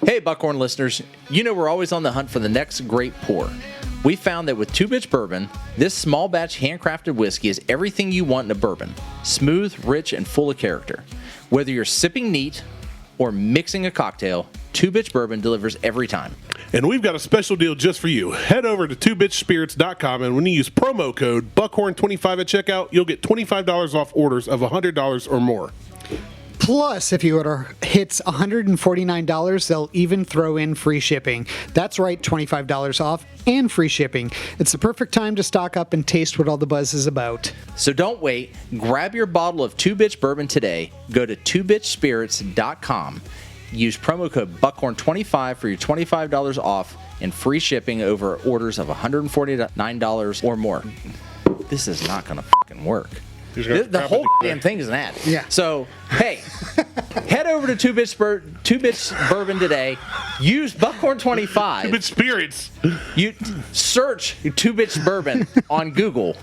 Hey, Buckhorn listeners, you know we're always on the hunt for the next great pour. We found that with 2BitchBourbon, this small batch handcrafted whiskey is everything you want in a bourbon. Smooth, rich, and full of character. Whether you're sipping neat or mixing a cocktail, 2BitchBourbon delivers every time. And we've got a special deal just for you. Head over to twobitchspirits.com, and when you use promo code Buckhorn25 at checkout, you'll get $25 off orders of $100 or more. Plus, if your order hits $149, they'll even throw in free shipping. That's right, $25 off and free shipping. It's the perfect time to stock up and taste what all the buzz is about. So don't wait. Grab your bottle of 2BitchBourbon today. Go to twobitchspirits.com. Use promo code Buckhorn25 for your $25 off and free shipping over orders of $149 or more. This is not going to fucking work. The whole damn thing is an ad. Yeah. So, hey, head over to 2BitchBourbon today. Use Buckhorn25. 2Bitch Spirits. You search 2BitchBourbon on Google.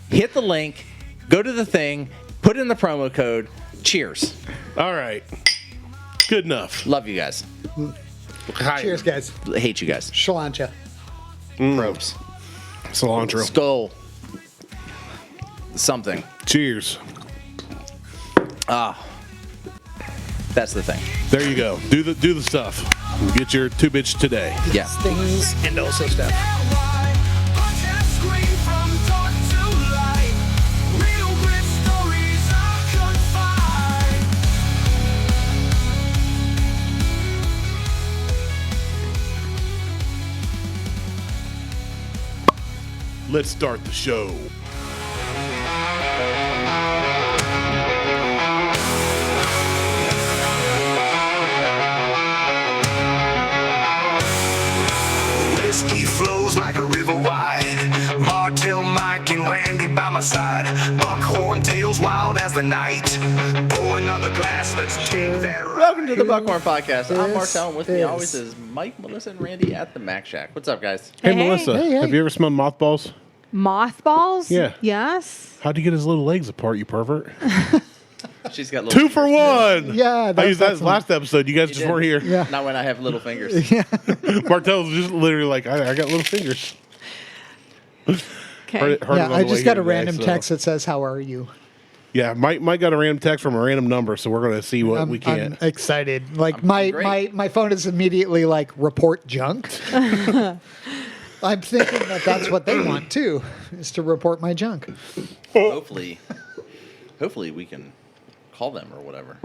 Hit the link. Go to the thing. Put in the promo code. Cheers. All right. Good enough. Love you guys. Hi. Cheers, guys. Hate you guys. Shalantha. Probes. Cilantro. Skull. Something. Cheers. That's the thing. There you go. Do the stuff. Get your 2Bitch today. Yeah. Things and also stuff. Let's start the show. Whiskey flows like a river wide. Martelle, Mike, and Randy by my side. Buckhorn tails wild as the night. Pour another glass, let's take that ride. Welcome to the Buckhorn Podcast. I'm This Martelle, and with me is- always is Mike, Melissa, and Randy at the Mac Shack. What's up, guys? Hey, Hey. Melissa. Hey. Have you ever smelled mothballs? Mothballs? Yeah. Yes. How'd you get his little legs apart, you pervert? She's got little 2 for fingers. 1. Yeah, I that's used that excellent. last episode. You guys You just did. weren't here. Yeah. Not when I have little fingers. Martel's just literally like, I got little fingers. Okay. Heard it Yeah, on I the just way got a here today, random so- text that says, "How are you?" Yeah, Mike got a random text from a random number, so we're going to see what we can. I'm excited. Like I'm great. my phone is immediately like report junk. I'm thinking that's what they want too, is to report my junk. Hopefully we can call them or whatever.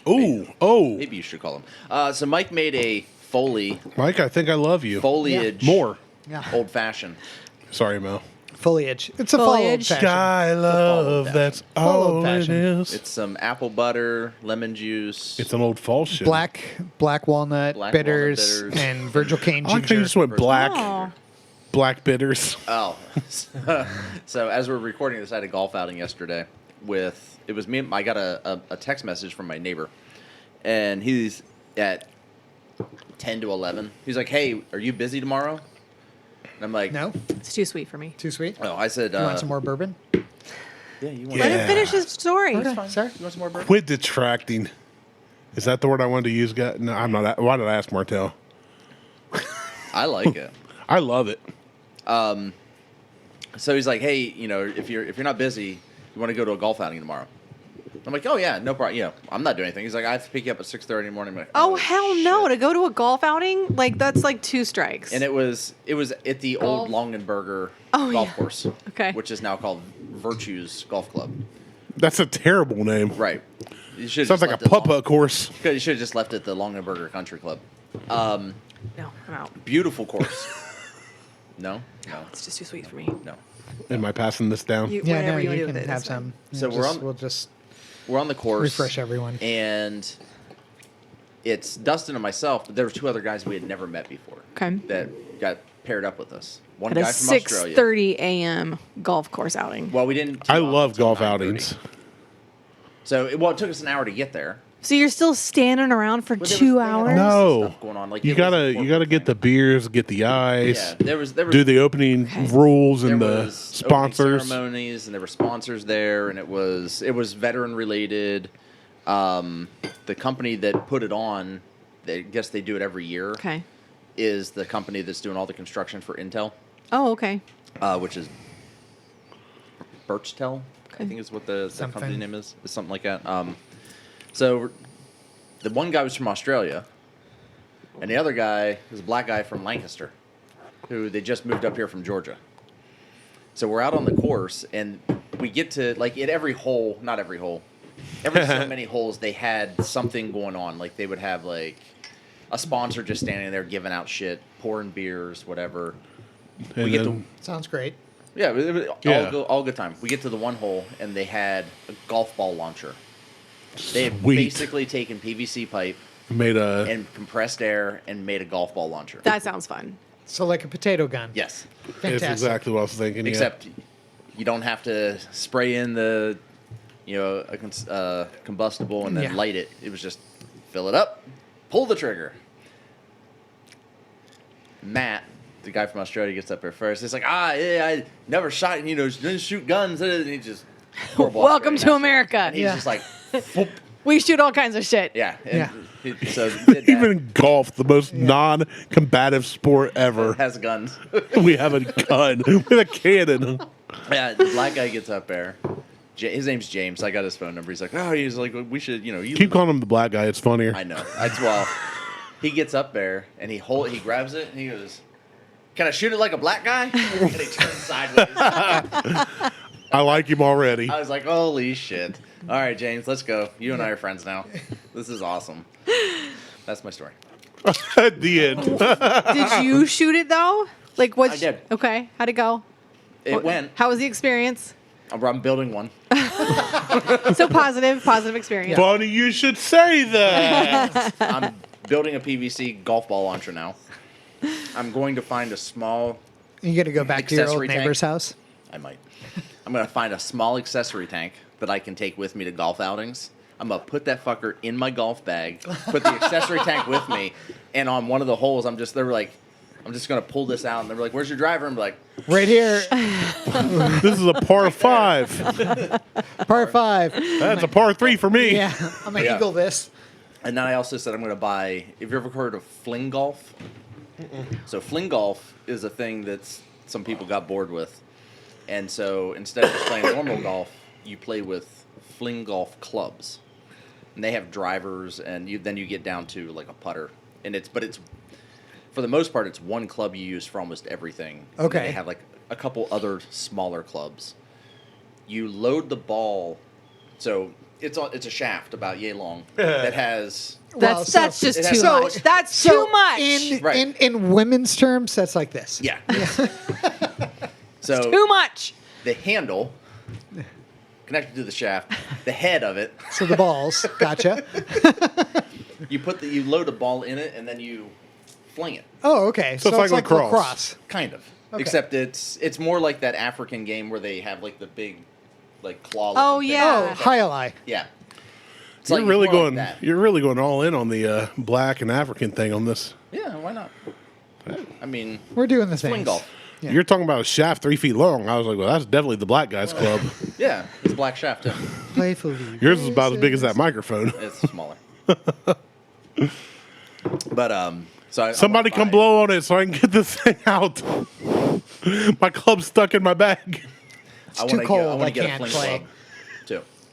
Oh, Maybe you should call them. So Mike made a Mike, I think I love you. foliage More. Yeah, old fashioned. Sorry, Mel. foliage. It's a Foliage. fall Sky love, old-fashioned. that's Fall all it old-fashioned. is. It's some apple butter, lemon juice. It's an old fall shit. black walnut Black bitters, walnut bitters. and Virgil Cane I like how ginger. you just went black. Oh. Black bitters. Oh, so as we're recording this, I had a golf outing yesterday. It was me. I got a text message from my neighbor, and he's at 10 to 11. He's like, "Hey, are you busy tomorrow?" And I'm like, No, It's too sweet for me. too sweet. Oh, I said, You want some more bourbon? Yeah, you want? Let Yeah. him finish his story. Okay, sorry. You want some more bourbon? Quit detracting. Is that the word I wanted to use? No, I'm not. Why did I ask Martelle? I like it. I love it. So he's like, "Hey, if you're not busy, you want to go to a golf outing tomorrow?" I'm like, "Oh yeah, no problem. I'm not doing anything." He's like, "I have to pick you up at 6:30 in the morning." I'm like, Oh, hell no. shit." To go to a golf outing? Like, that's like 2 strikes. And it was at the old Longenberger golf yeah. course, Okay. which is now called Virtues Golf Club. That's a terrible name. Right. You should Sounds like a putt-putt course. You should have just left it at the Longenberger Country Club. No, I'm out. Beautiful course. No, It's just too sweet for me. no. Am I passing this down? You, Yeah, whatever no, you want you to do can with it. have it's fine. some. So We'll just We're on the course. refresh everyone. And it's Dustin and myself, but there were 2 other guys we had never met before. Okay. That got paired up with us. One At a guy from Australia. 6:30 a.m. golf course outing. Well, we didn't. tee I off love until golf 9:30. outings. So it took us an hour to get there. So you're still standing around for But there 2 was- they had all hours? No. this stuff going on. Like, You it was a gotta corporate get the thing. beers, get the ice, Yeah, there was do the opening rules there and the was opening sponsors. ceremonies, and there were sponsors there, and it was veteran related. The company that put it on, I guess they do it every year. Okay. Is the company that's doing all the construction for Intel, Oh, okay. which is Birchtel, I think is what the company Something. name is. It's something like that. So the one guy was from Australia, and the other guy was a black guy from Lancaster, who they just moved up here from Georgia. So we're out on the course, and we get to, like, at every hole, not every hole, every so many holes, they had something going on. Like, they would have, like, a sponsor just standing there giving out shit, pouring beers, whatever. We get to, Sounds great. yeah, it was Yeah. all good time. We get to the one hole, and they had a golf ball launcher. They had Sweet. basically taken PVC pipe Made a and compressed air and made a golf ball launcher. That sounds fun. So like a potato gun. Yes. Fantastic. It's exactly what I was thinking. yeah. Except you don't have to spray in the, combustible and then Yeah. light it. It was just fill it up, pull the trigger. Matt, the guy from Australia, gets up there first. It's like, I never shot, didn't shoot guns. And he just horrible Welcome to Australian America. accent. And he's Yeah. just like, whoop. We shoot all kinds of shit. Yeah. Yeah. So he did that. Even in golf, the most non-combative sport ever, has guns. we have a gun with a cannon. Yeah, the black guy gets up there. His name's James. I got his phone number. He's like, he's like, we should, you Keep calling him the black guy. It's funnier. I know. Well, he gets up there and he grabs it and he goes, "Can I shoot it like a black guy?" And he turns sideways. I like him already. I was like, "Holy shit!" All right, James, let's go. You and I are friends now. This is awesome. That's my story. At the end. Did you shoot it though? Like what? I did. Okay. How'd it go? It went. How was the experience? I'm building one. So positive experience. Funny you should say that. I'm building a PVC golf ball launcher now. I'm going to find a small. You got to go back to your old Accessory tank. neighbor's house. I might. I'm going to find a small accessory tank that I can take with me to golf outings. I'm going to put that fucker in my golf bag, put the accessory tank with me, and on one of the holes, I'm just going to pull this out, and they're like, "Where's your driver?" I'm like, Right here, This is a par 5. par 5. That's a par 3 for me. Yeah, I'm going to Yeah. eagle this. and then I also said I'm going to buy, have you ever heard of fling golf? So fling golf is a thing that's some people got bored with. And so instead of just playing normal golf, you play with fling golf clubs. And they have drivers, and then you get down to like a putter. But it's for the most part, it's one club you use for almost everything. And Okay. they have like a couple other smaller clubs. You load the ball, so it's a shaft about yay long that has. Well, That's so- just it has- too so- much. That's So too much. Right. in women's terms, that's like this. Yeah. So Too much. the handle connected to the shaft, the head of it, So the balls, gotcha. you load a ball in it and then you fling it. Oh, okay. So it's like lacrosse. Kind of. Okay. Except it's more like that African game where they have like the big like claw. Oh, looking thing. yeah. Oh, highlight. Yeah. It's You're like- really it's more going. like that. You're really going all in on the black and African thing on this. Yeah, why not? I mean, We're doing the fling thing. golf. Yeah. You're talking about a shaft 3 feet long. I was like, well, that's definitely the black guy's club. Yeah, it's black shaft too. Playfully. Yours is about as big as that microphone. It's smaller. But so I Somebody come blow on it so I can get this thing out. My club's stuck in my bag. I too wanna cold, Get, I want I to get a can't fling play. club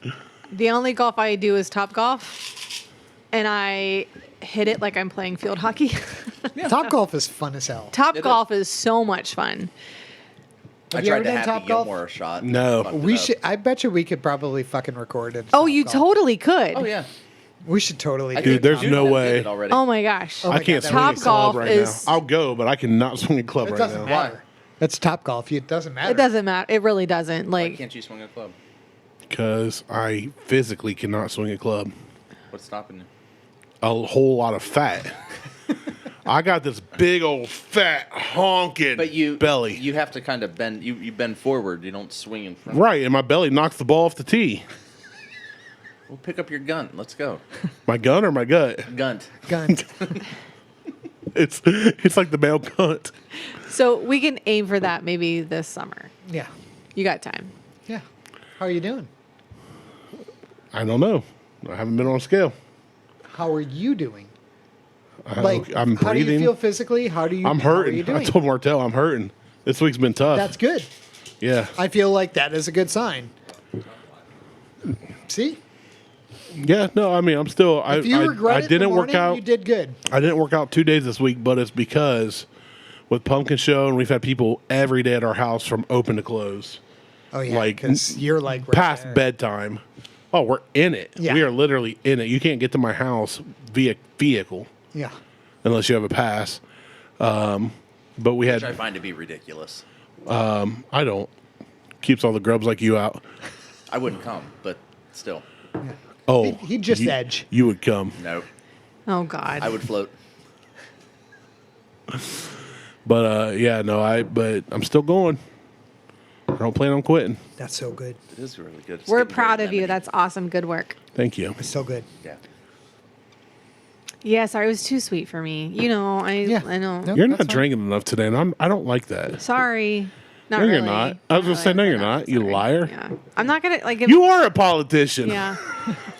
too. The only golf I do is Top Golf, and I hit it like I'm playing field hockey. Top golf is fun as hell. Top It Golf is so much fun. I Have you tried ever to done have Top the Golf? Gilmore shot. No. Fucked it We up. should. I bet you we could probably fucking record it. Oh, Top you golf. totally could. Oh yeah. We should totally. I do Dude, there's Top no golf. way. Did it already. Oh my gosh. Oh my I can't God, swing a Top club golf right is- now. I'll go, but I cannot swing a club It right doesn't now. matter. That's Top Golf. It doesn't matter. It doesn't matter. It really doesn't. Why Like, can't you swing a club? Because I physically cannot swing a club. What's stopping you? A whole lot of fat. I got this big old fat honking But you belly. You have to kind of bend. You bend forward. You don't swing in front. Right, and my belly knocks the ball off the tee. Well, pick up your gun. Let's go. My gun or my gut? Gunt. Gun. It's like the male cunt. so we can aim for that maybe this summer. Yeah. You got time. Yeah. How are you doing? I don't know. I haven't been on a scale. How are you doing? Like, I'm how do you breathing. feel physically? How do you? I'm How are hurting. you doing? I told Martelle I'm hurting. This week's been tough. That's good. Yeah. I feel like that is a good sign. See, Yeah. No, I mean, I'm still. if you regret I it in didn't the morning, work out. you did good. I didn't work out 2 days this week, but it's because with Pumpkin Show and we've had people every day at our house from open to close, Oh yeah, Like, because you're like right past there. bedtime. Oh, we're in it. Yeah. We are literally in it. You can't get to my house via vehicle Yeah, unless you have a pass. But we had. Which I find to be ridiculous. I don't. Keeps all the grubs like you out. I wouldn't come, but still, Oh, He'd just edge. You would come, no. Oh God. I would float. but yeah, no, but I'm still going. I don't plan on quitting. That's so good. It is really good. It's We're getting proud very of you. lemony. That's awesome. Good work. Thank you. It's so good. Yeah. Yeah, sorry, it was too sweet for me. You know, I know. Nope, You're that's not fine. drinking enough today, and I don't like that. Sorry. Not No, really. you're not. I was gonna say, no, you're not. You Sorry. liar. Yeah. I'm not gonna like. You are a politician. Yeah.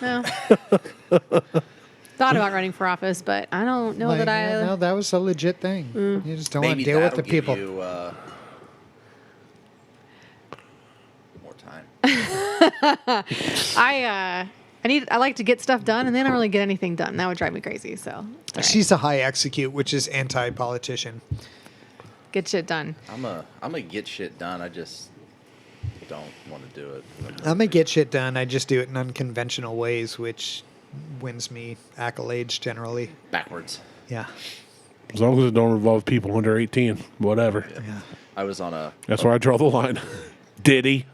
No. Thought about running for office, but I don't know Like, that I. no, that was a legit thing. You just don't want Maybe to deal with that'll the give people. you, more time. I like to get stuff done, and then I don't really get anything done. That would drive me crazy. So all right. She's a high execute, which is anti-politician. Get shit done. I'm a get shit done. I just don't want to do it. I'm gonna get shit done. I just do it in unconventional ways, which wins me accolades generally. Backwards. Yeah. As long as it don't involve people under 18, whatever. Yeah. I was on a That's where I draw the line. Diddy.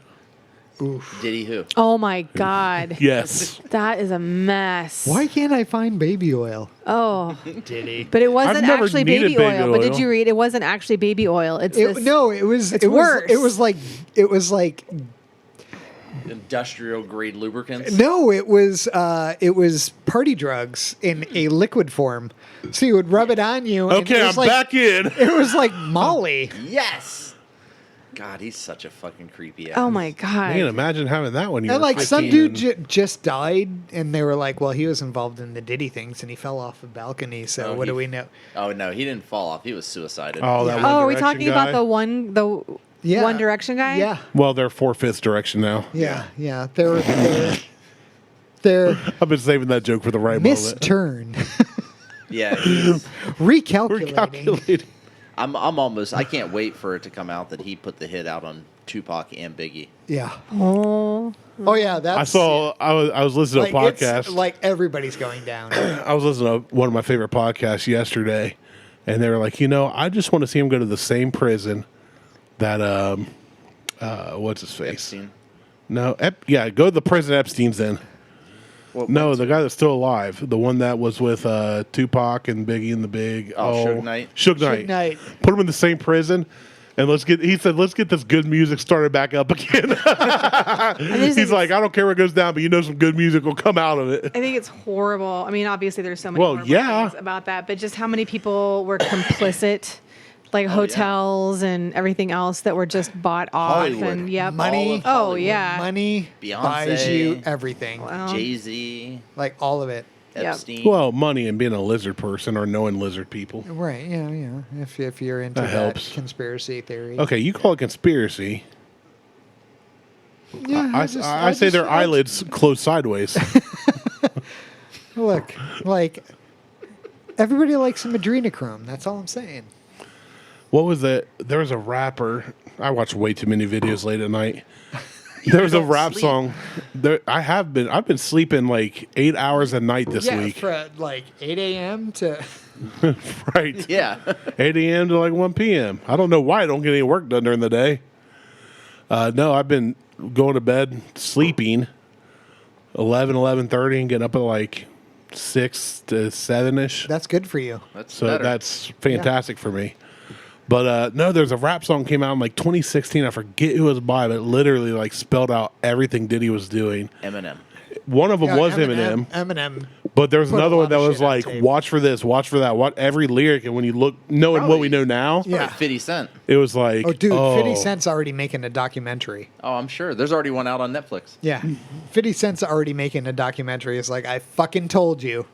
Diddy who? Oh my God. Yes. That is a mess. Why can't I find baby oil? Oh. Diddy. But it wasn't never actually needed baby baby oil. But did oil. you read? It wasn't actually baby oil. It's It, this, no, it was. It's it worse. Was, it was like. Industrial grade lubricants. No, it was party drugs in a liquid form. So you would rub it on you. And Okay, it I'm was like, back in. It was like Molly. Yes. God, he's such a fucking creepy ass. Oh my God. Man, imagine having that when you And were like 15 some dude and- just died, and they were like, "Well, he was involved in the Diddy things, and he fell off a balcony. So Oh, what do he- we know?" Oh no, he didn't fall off. He was suicided. Oh, that Yeah. One Oh, are we Direction talking about guy? the One Yeah. One Direction guy? Yeah, Well, they're 4/5 direction now. yeah. They're I've been saving that joke for the right moment. misturn, Yeah. he's- recalculating. Recalculating. I'm almost. I can't wait for it to come out that he put the hit out on Tupac and Biggie. Yeah. Oh. Oh yeah. That's I was listening to a like, podcast. it's like everybody's going down. I was listening to one of my favorite podcasts yesterday, and they were like, I just want to see him go to the same prison that what's his face? Epstein. No, go to the prison Epstein's in. What- No, what's- the guy that's still alive, the one that was with Tupac and Biggie and the Big. Oh, Suge Knight? Suge Knight. Knight. Put him in the same prison, and let's get this good music started back up again. He's like, I don't care what goes down, but some good music will come out of it. I think it's horrible. I mean, obviously, there's so many Well, horrible yeah. things about that, but just how many people were complicit, like hotels and everything else that were just bought off. Hollywood. And yep. Money. All of Oh Hollywood. yeah. Money Beyonce. buys you everything, Jay-Z, like all of it. Epstein. Well, money and being a lizard person or knowing lizard people. Right? Yeah. If you're into That helps. conspiracy theory. Okay, you call it conspiracy. Yeah. I say their eyelids close sideways. Look, like everybody likes some adrenochrome. That's all I'm saying. What was that? There was a rapper. I watch way too many videos late at night. There was a don't rap sleep. song. I've been sleeping like 8 hours a night this week. for like 8 a.m. to. Right. Yeah. 8 a.m. to like 1 p.m. I don't know why I don't get any work done during the day. No, I've been going to bed, sleeping 11:30, and getting up at like 6 to 7ish. That's good for you. That's So better. that's fantastic for me. But no, there's a rap song came out in like 2016. I forget who it was by, but it literally like spelled out everything Diddy was doing. Eminem. One of them Yeah, was Eminem, Eminem. but there was put a another lot one that of was shit on like, tape. watch for this, watch for that, what every lyric. And when you look, knowing what we know now, Yeah. Like 50 Cent. it was like, Oh, dude, 50 Cent's already making a documentary. Oh, I'm sure. There's already one out on Netflix. Yeah. 50 Cent's already making a documentary. It's like, I fucking told you.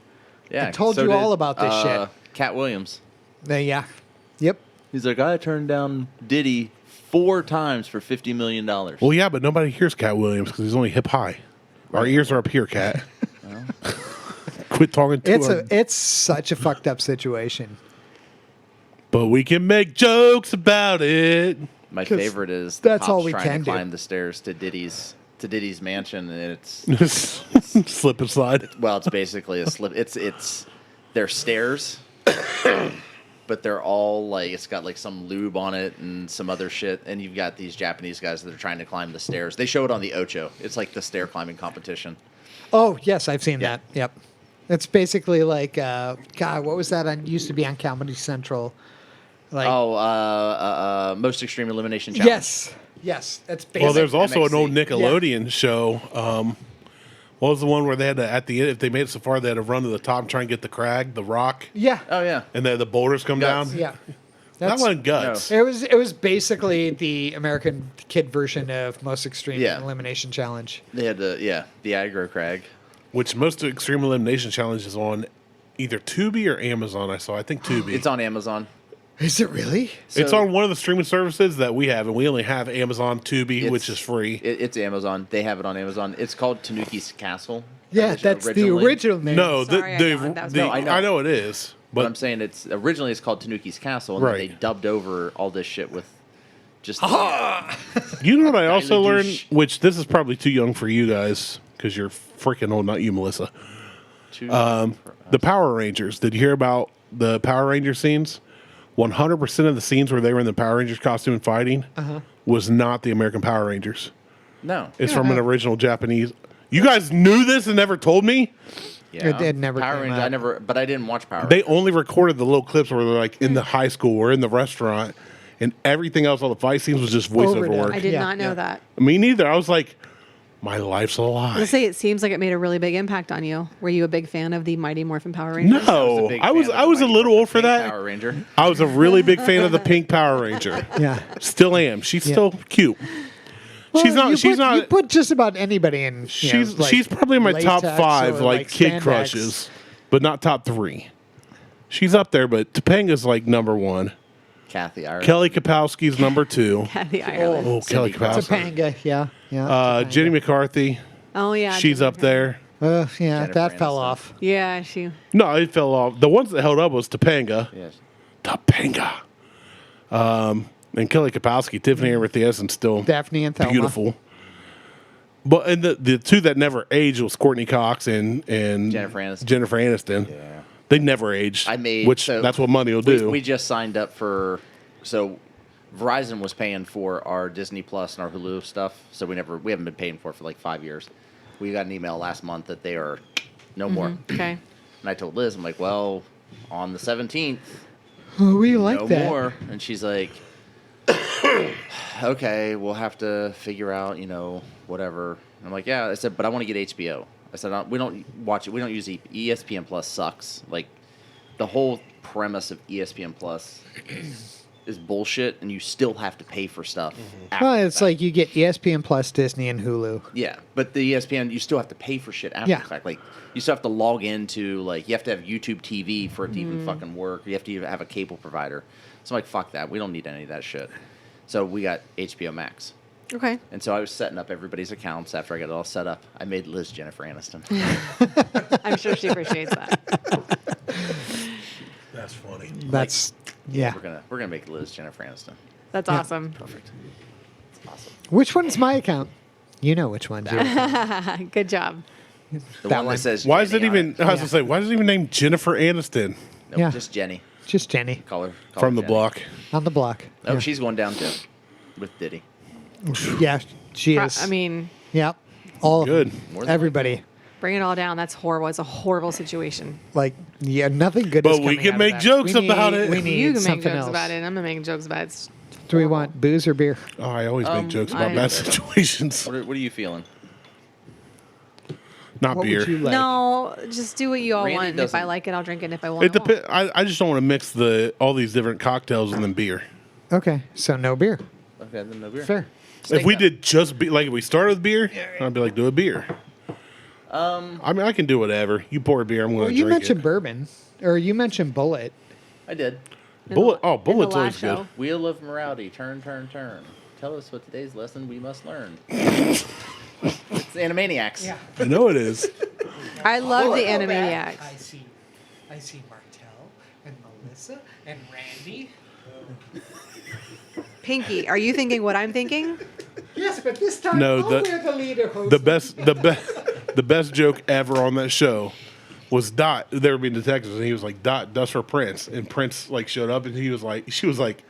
Yeah. I told you all about this shit. Cat Williams. Yeah. Yep. He's like, I turned down Diddy 4 times for $50 million. Well, yeah, but nobody hears Cat Williams because he's only hip high. Our ears are up here, Cat. Quit talking to her. It's such a fucked up situation. But we can make jokes about it. My favorite is the that's cops all we trying can to do. climb the stairs to Diddy's mansion, and it's Slip and slide. well, it's basically a slip. It's they're stairs, but they're all like it's got like some lube on it and some other shit, and you've got these Japanese guys that are trying to climb the stairs. They show it on the Ocho. It's like the stair climbing competition. Oh, yes, I've seen Yeah. that. Yep. It's basically like, God, what was that? Used to be on Comedy Central. Like, Most Extreme Elimination Challenge. Yes. That's basically. Well, there's also an old MXC. Nickelodeon show. What was the one where they had to, at the end, if they made it so far, they had to run to the top and try and get the crag, the rock, Yeah. Oh yeah. and then the boulders come Guts. down? Yeah. That one guts. It was basically the American kid version of Most Extreme Yeah. Elimination Challenge. They had the aggro crag. Which most Extreme Elimination Challenge is on either Tubi or Amazon, I saw. I think Tubi. It's on Amazon. Is it really? It's So- on one of the streaming services that we have, and we only have Amazon Tubi, which is free. It's Amazon. They have it on Amazon. It's called Tanuki's Castle. Yeah, that's the original name. No, Sorry, I know. That was No, I know. I know it is, But but I'm saying it's called Tanuki's Castle, and then Right. they dubbed over all this shit with just you know what I also Kylie learned, douche. which this is probably too young for you guys because you're freaking old, not you, Melissa. The Power Rangers. Did you hear about the Power Ranger scenes? 100% of the scenes where they were in the Power Rangers costume and fighting was not the American Power Rangers. no. It's from an original Japanese. You guys knew this and never told me? Yeah. It never Power came Rangers. out. But I didn't watch Power. They Rangers. only recorded the little clips where they're like in the high school or in the restaurant, and everything else, all the fight scenes was just voiceover Overdub. work. I did Yeah, not know yeah. that. Me neither. I was like, my life's a lie. Let's say it seems like it made a really big impact on you. Were you a big fan of the Mighty Morphin Power Rangers? No, big I was fan of I was the a Mighty little Morphin old for Pink that. Power Ranger. I was a really big fan of the Pink Power Ranger. Yeah. Still am. She's still cute. Well, she's not. You She's put, not. You put just about anybody in. She's probably in my top latex 5 or, like kid spandex. crushes, but not top 3. She's up there, but Topanga's like number 1. Kathy Ireland. Kelly Kapowski's number 2. The Ireland. Oh, Kelly Kapowski. Topanga, yeah. Topanga. Jenny McCarthy. Oh yeah. She's up there. Yeah, Jennifer that fell Aniston. off. Yeah, she. No, it fell off. The ones that held up was Topanga. Yes. Topanga. And Kelly Kapowski. Tiffany Amber Thiessen still Daphne and Thelma. beautiful. But and the two that never aged was Courtney Cox and Jennifer Aniston. Jennifer Aniston. Yeah. They never aged. Which that's what money will do. We just signed up for. So Verizon was paying for our Disney Plus and our Hulu stuff. So we haven't been paying for it for like 5 years. We got an email last month that they are no more. Okay. And I told Liz, I'm like, well, on the 17th, Oh, we like no that. more. And she's like, okay, we'll have to figure out, whatever. And I'm like, yeah. I said, but I want to get HBO. I said, we don't watch it. We don't use ESPN Plus sucks. Like, the whole premise of ESPN Plus is bullshit, and you still have to pay for stuff. after Well, the it's fact. like you get ESPN Plus, Disney, and Hulu. Yeah, but the ESPN, you still have to pay for shit after Yeah. the fact. Like, you still have to log into, like, you have to have YouTube TV for it to even fucking work. You have to even have a cable provider. So I'm like, fuck that. We don't need any of that shit. So we got HBO Max. Okay. And so I was setting up everybody's accounts after I got it all set up. I made Liz Jennifer Aniston. I'm sure she appreciates that. That's funny. That's yeah. We're gonna make Liz Jennifer Aniston. That's Yeah. awesome. Perfect. It's awesome. Which one's my account? You know which one. Good job. The That one one. that says Why is it Jenny on even? I was Yeah. gonna say, why is it even named Jennifer Aniston Nope, Yeah. just Jenny. Just Jenny Call her from the Jenny. block? on the block. Oh, yeah. she's going down too with Diddy. Yeah, she is. I mean, yeah, all of Good. them. More than Everybody. bring it all down. That's horrible. It's a horrible situation. Like, yeah, nothing good. But is we coming can out of make that. jokes We need- about it. We need You can make something jokes else. about it. I'm gonna make jokes about it. It's Do we horrible. want booze or beer? Oh, I always make jokes about I- bad situations. What are you feeling? Not What beer. would you like? No, just do what you all Randy want. And if I doesn't- like it, I'll drink it. And if I want It it, I won't. depends. I just don't want to mix all these different cocktails and then beer. Okay, so no beer. Okay, then no beer. Fair. If we did just like if we started with beer, I'd be like, do a beer. I mean, I can do whatever. You pour a beer, I'm going Well, to you drink mentioned it. bourbon, or you mentioned Bullet. I did. Bullets in the always last good. show. Wheel of morality. Turn, turn, turn. Tell us what today's lesson we must learn. It's Animaniacs. Yeah. I know it is. I love the I Animaniacs. see Martelle and Melissa and Randy. Pinky, are you thinking what I'm thinking? Yes, but this time No, we're the leader host. The best joke ever on that show was Dot. They were being detectives, and he was like, "Dot, dust for Prince," and Prince like showed up, and she was like,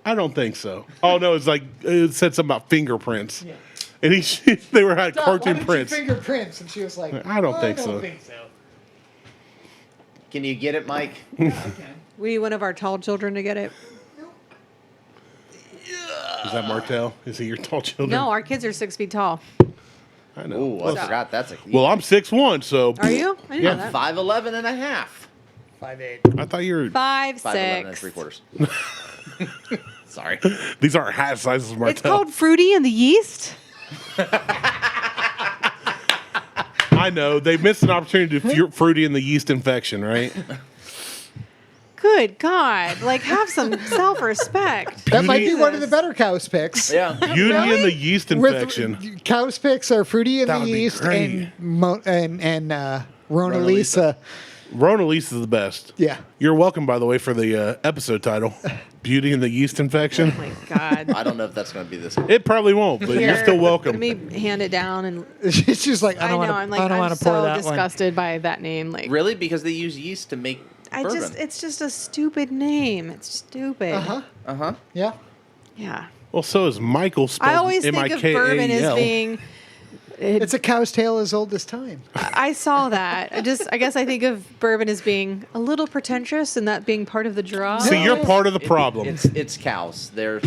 "I don't think so." Oh no, it said something about fingerprints, and they were at Dot, cartoon why Prince. did you fingerprints? And she was like, I don't think so. Can you get it, Mike? Yeah, I can. We need one of our tall children to get it. Is that Martell? Is he your tall children? No, our kids are 6 feet tall. I know. Ooh, I forgot that's a. Well, I'm 6'1", so. Are you? I didn't Yeah. know that. 5'11" and a half. 5'8". I thought you were. 5'6". 5'11" and 3/4. Sorry. These aren't hat sizes, Martell. It's called Fruity and the Yeast. I know. They missed an opportunity to Fruity in the yeast infection, right? Good God. Like, have some self-respect. That might be Jesus. one of the better cow's picks. Yeah. Beauty in the yeast infection. With cow's picks are Fruity in That the would be Yeast great. and Rona Lisa. Rona Lisa is the best. Yeah. You're welcome, by the way, for the episode title. Beauty in the yeast infection. Oh, my God. I don't know if that's going to be this. It probably won't, but you're Here, still welcome. Let me hand it down. And She's like, I I don't know, want I'm to pour so that disgusted by that name. Like, Really? Because they use yeast to make bourbon. it's just a stupid name. It's stupid. one. Uh-huh. Yeah. Yeah. Well, so is Michael spelled I always think of bourbon as M-I-K-A-E-L. being. It's a cow's tail as old as time. I saw that. I guess I think of bourbon as being a little pretentious and that being part of the draw. See, you're part of the problem. It's cows. They're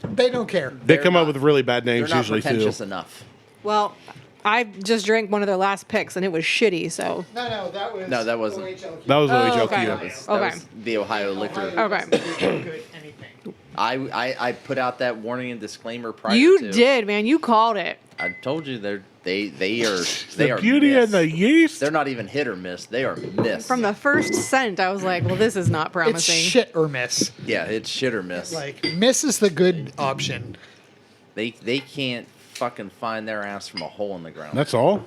They don't care. They come up with really bad they're names not usually, too. pretentious enough. Well, I just drank one of their last picks and it was shitty. So No, that was. No, that wasn't. OHLQ. That was OHLQ. okay. That was Okay. the Ohio liquor. Okay. Good anything. I put out that warning and disclaimer prior You to. did, man. You called it. I told you they are The are beauty miss. and the yeast. They're not even hit or miss. They are miss. From the first scent, I was like, well, this is not It's promising. shit or miss. Yeah, it's shit or miss. Like miss is the good option. They can't fucking find their ass from a hole in the ground. That's all?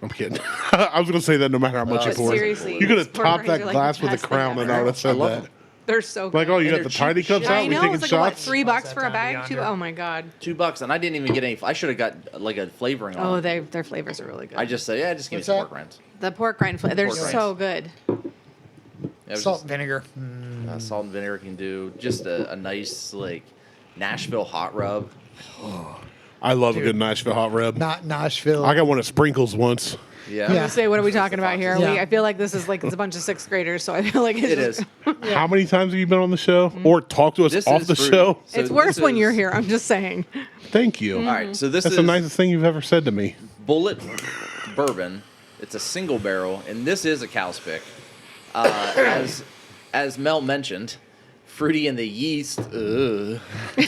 I'm kidding. I was going to say that no matter how much you But pour. seriously, You could have Port topped Ranger that are like glass the with a best thing crown and I ever. would have said love that. them. They're so good. Like, oh, you And got the they're tiny cheap cups shit. out? I We know. taking It's like, shots? what, $3 for a Down bag? to Too? under. Oh, my God. $2, and I didn't even get any. I should have got like a flavoring on. Oh, it. their flavors are really good. I just said, yeah, just give me What's some that? pork rinds. The pork rind flavor. They're Pork rinds. so good. It was Salt just, and vinegar. salt and vinegar can do just a nice like Nashville hot rub. I love a good Nashville hot rub. Not Nashville. I got one of Sprinkles once. Yeah. I'm gonna say, what are we talking about here? Yeah. I feel like this is like it's a bunch of sixth graders, so I feel like It is. How many times have you been on the show or talked to us This off is the fruity. show? So It's worse this when you're is- here. I'm just saying. Thank you. All right, so this That's is the nicest thing you've ever said to me. Bullet bourbon. It's a single barrel, and this is a cow's pick. As Mel mentioned, fruity in the yeast. Ugh.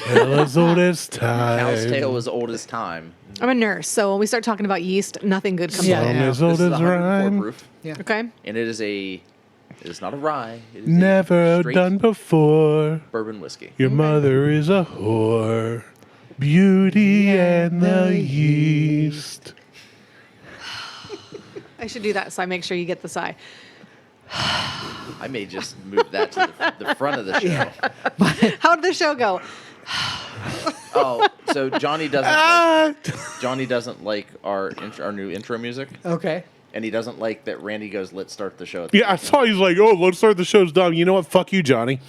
Hell as old as time. Cow's tail is old as time. I'm a nurse, so when we start talking about yeast, nothing good comes Yeah. out. Long Yeah. as old This is as 104 rhyme. proof, Okay. and it is not a rye. It is a Never straight done before. bourbon whiskey. Your mother is a whore. Beauty and the yeast. I should do that so I make sure you get the sigh. I may just move that to the front of the show. How did the show go? Oh, so Johnny doesn't like our new intro music, Okay. and he doesn't like that Randy goes, "Let's start the show." Yeah, I saw he's like, oh, let's start the show's done. You know what? Fuck you, Johnny.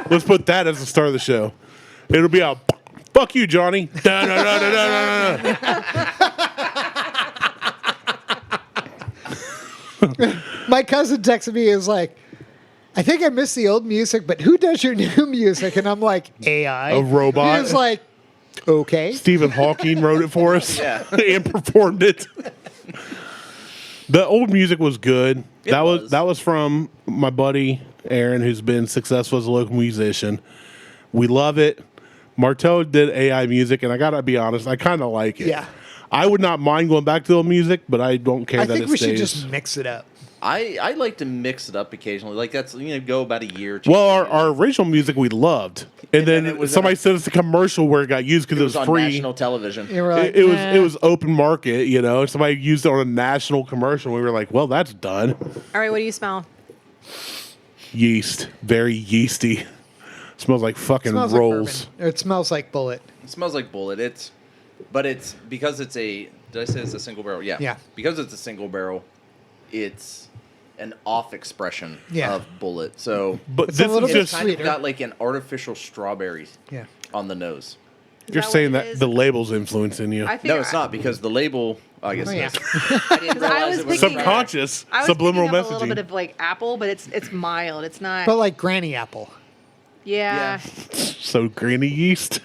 Let's put that as the start of the show. It'll be a fuck you, Johnny. Da, da, da, da, da, da, da. My cousin texted me. He was like, I think I missed the old music, but who does your new music? And I'm like, AI. A robot. He was like, okay. Stephen Hawking wrote it for us Yeah. and performed it. The old music was good. It That was. was from my buddy Aaron, who's been successful as a local musician. We love it. Martelle did AI music, and I gotta be honest, I kind of like it. Yeah. I would not mind going back to the music, but I don't care I that think it we stays. should just mix it up. I like to mix it up occasionally. Like that's go about a year. Or two. Well, our original music we loved, and then it was somebody sent us a commercial where it got used because it was on free. national television. You were like, It was open market, Somebody used it on a national commercial. We were like, well, that's done. All right, what do you smell? Yeast, very yeasty. Smells like fucking smells rolls. like bourbon. Or it smells like Bullet. It smells like Bullet. It's because it's a. Did I say it's a single barrel? Yeah. Yeah. Because it's a single barrel, it's an off expression Yeah. of Bullet. So, But It's a this little is bit just kind sweeter. of got like an artificial strawberry Yeah. on the nose. Is you're that what saying it that is? the label's influencing you. I figure No, it's not because the label. I guess Oh, it yeah. is. I didn't I realize was it was picking- Subconscious, I was subliminal picking up a little messaging. bit of like apple, but it's mild. It's not. But like Granny Apple. yeah. So granny yeast.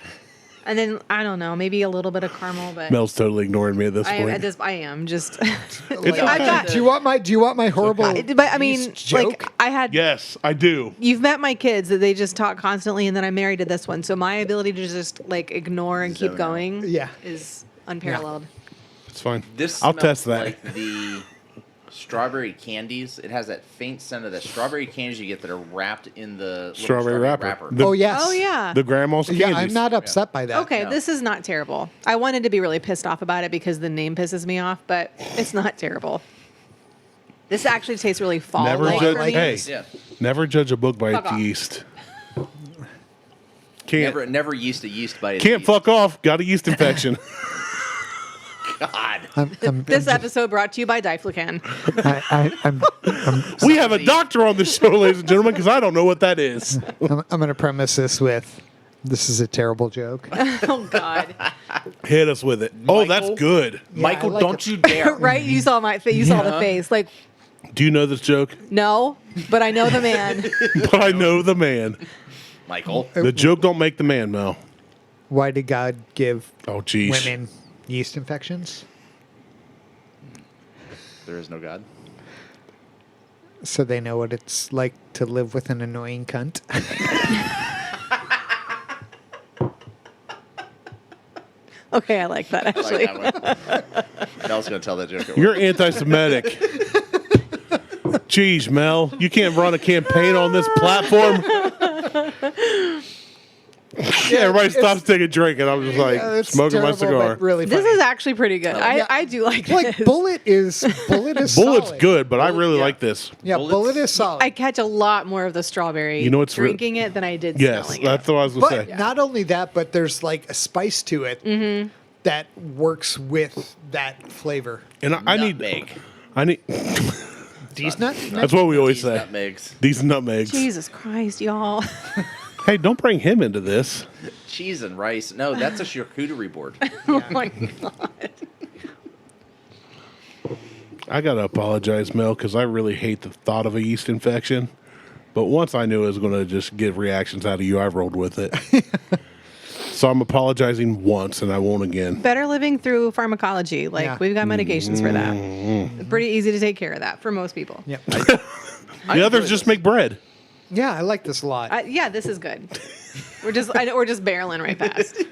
And then I don't know, maybe a little bit of caramel, but Mel's totally ignoring me at this I point. am just. It's I've okay. got- Do you want my horrible but I mean, yeast joke? like I had. Yes, I do. You've met my kids that they just talk constantly, and then I'm married to this one, so my ability to just like ignore and keep Zone out. going, Yeah. is unparalleled. It's fine. This I'll smells test that. like the strawberry candies. It has that faint scent of the strawberry candies you get that are wrapped in the little Strawberry wrapper. The- Oh yes. Oh yeah. The grandma's Yeah, candies. I'm not upset by that. Okay, No. this is not terrible. I wanted to be really pissed off about it because the name pisses me off, but it's not terrible. This actually tastes really fall Never like judge. for me. Hey, Yeah. never judge a book by Fuck its off. yeast. Can't Never used to yeast by its can't yeast. fuck off. Got a yeast infection. God. This episode brought to you by Diflucan. We have a doctor on the show, ladies and gentlemen, because I don't know what that is. I'm going to premise this with, this is a terrible joke. Oh God! Hit us with it. Oh, that's Michael? good. Michael, I like don't it. you dare. Right? You saw my face. You saw the face. Like Do you know this joke? no, but I know the man. But I know the man. Michael. The joke don't make the man, Mel. Why did God give Oh, geez. women yeast infections? There is no God. So they know what it's like to live with an annoying cunt. Okay, I like that I actually. like that one. Mel's going to tell that joke at work. You're anti-Semitic. Jeez, Mel, you can't run a campaign on this platform. Yeah, everybody stops taking a drink, and I'm just like It's smoking my terrible, cigar. but really This funny. is actually pretty good. I do like like this. Bullet is Bullet's solid. good, but I really yeah. like this. Yeah, Bullet's- Bullet is solid. I catch a lot more of the strawberry You know what's drinking it than I did Yes, smelling that's it. what I was gonna but say. not only that, but there's like a spice to it that works with that flavor. And I need, Nutmeg. These nuts? that's what we always These say. nutmegs. These nutmegs. Jesus Christ, y'all. Hey, don't bring him into this. Cheese and rice. No, that's a charcuterie board. Oh my God. I gotta apologize, Mel, because I really hate the thought of a yeast infection. But once I knew it was gonna just get reactions out of you, I rolled with it. So I'm apologizing once, and I won't again. Better living through pharmacology. Like Yeah. we've got medications for that. It's pretty easy to take care of that for most people. Yeah. The others just make bread. Yeah, I like this a lot. Yeah, this is good. We're just barreling right past.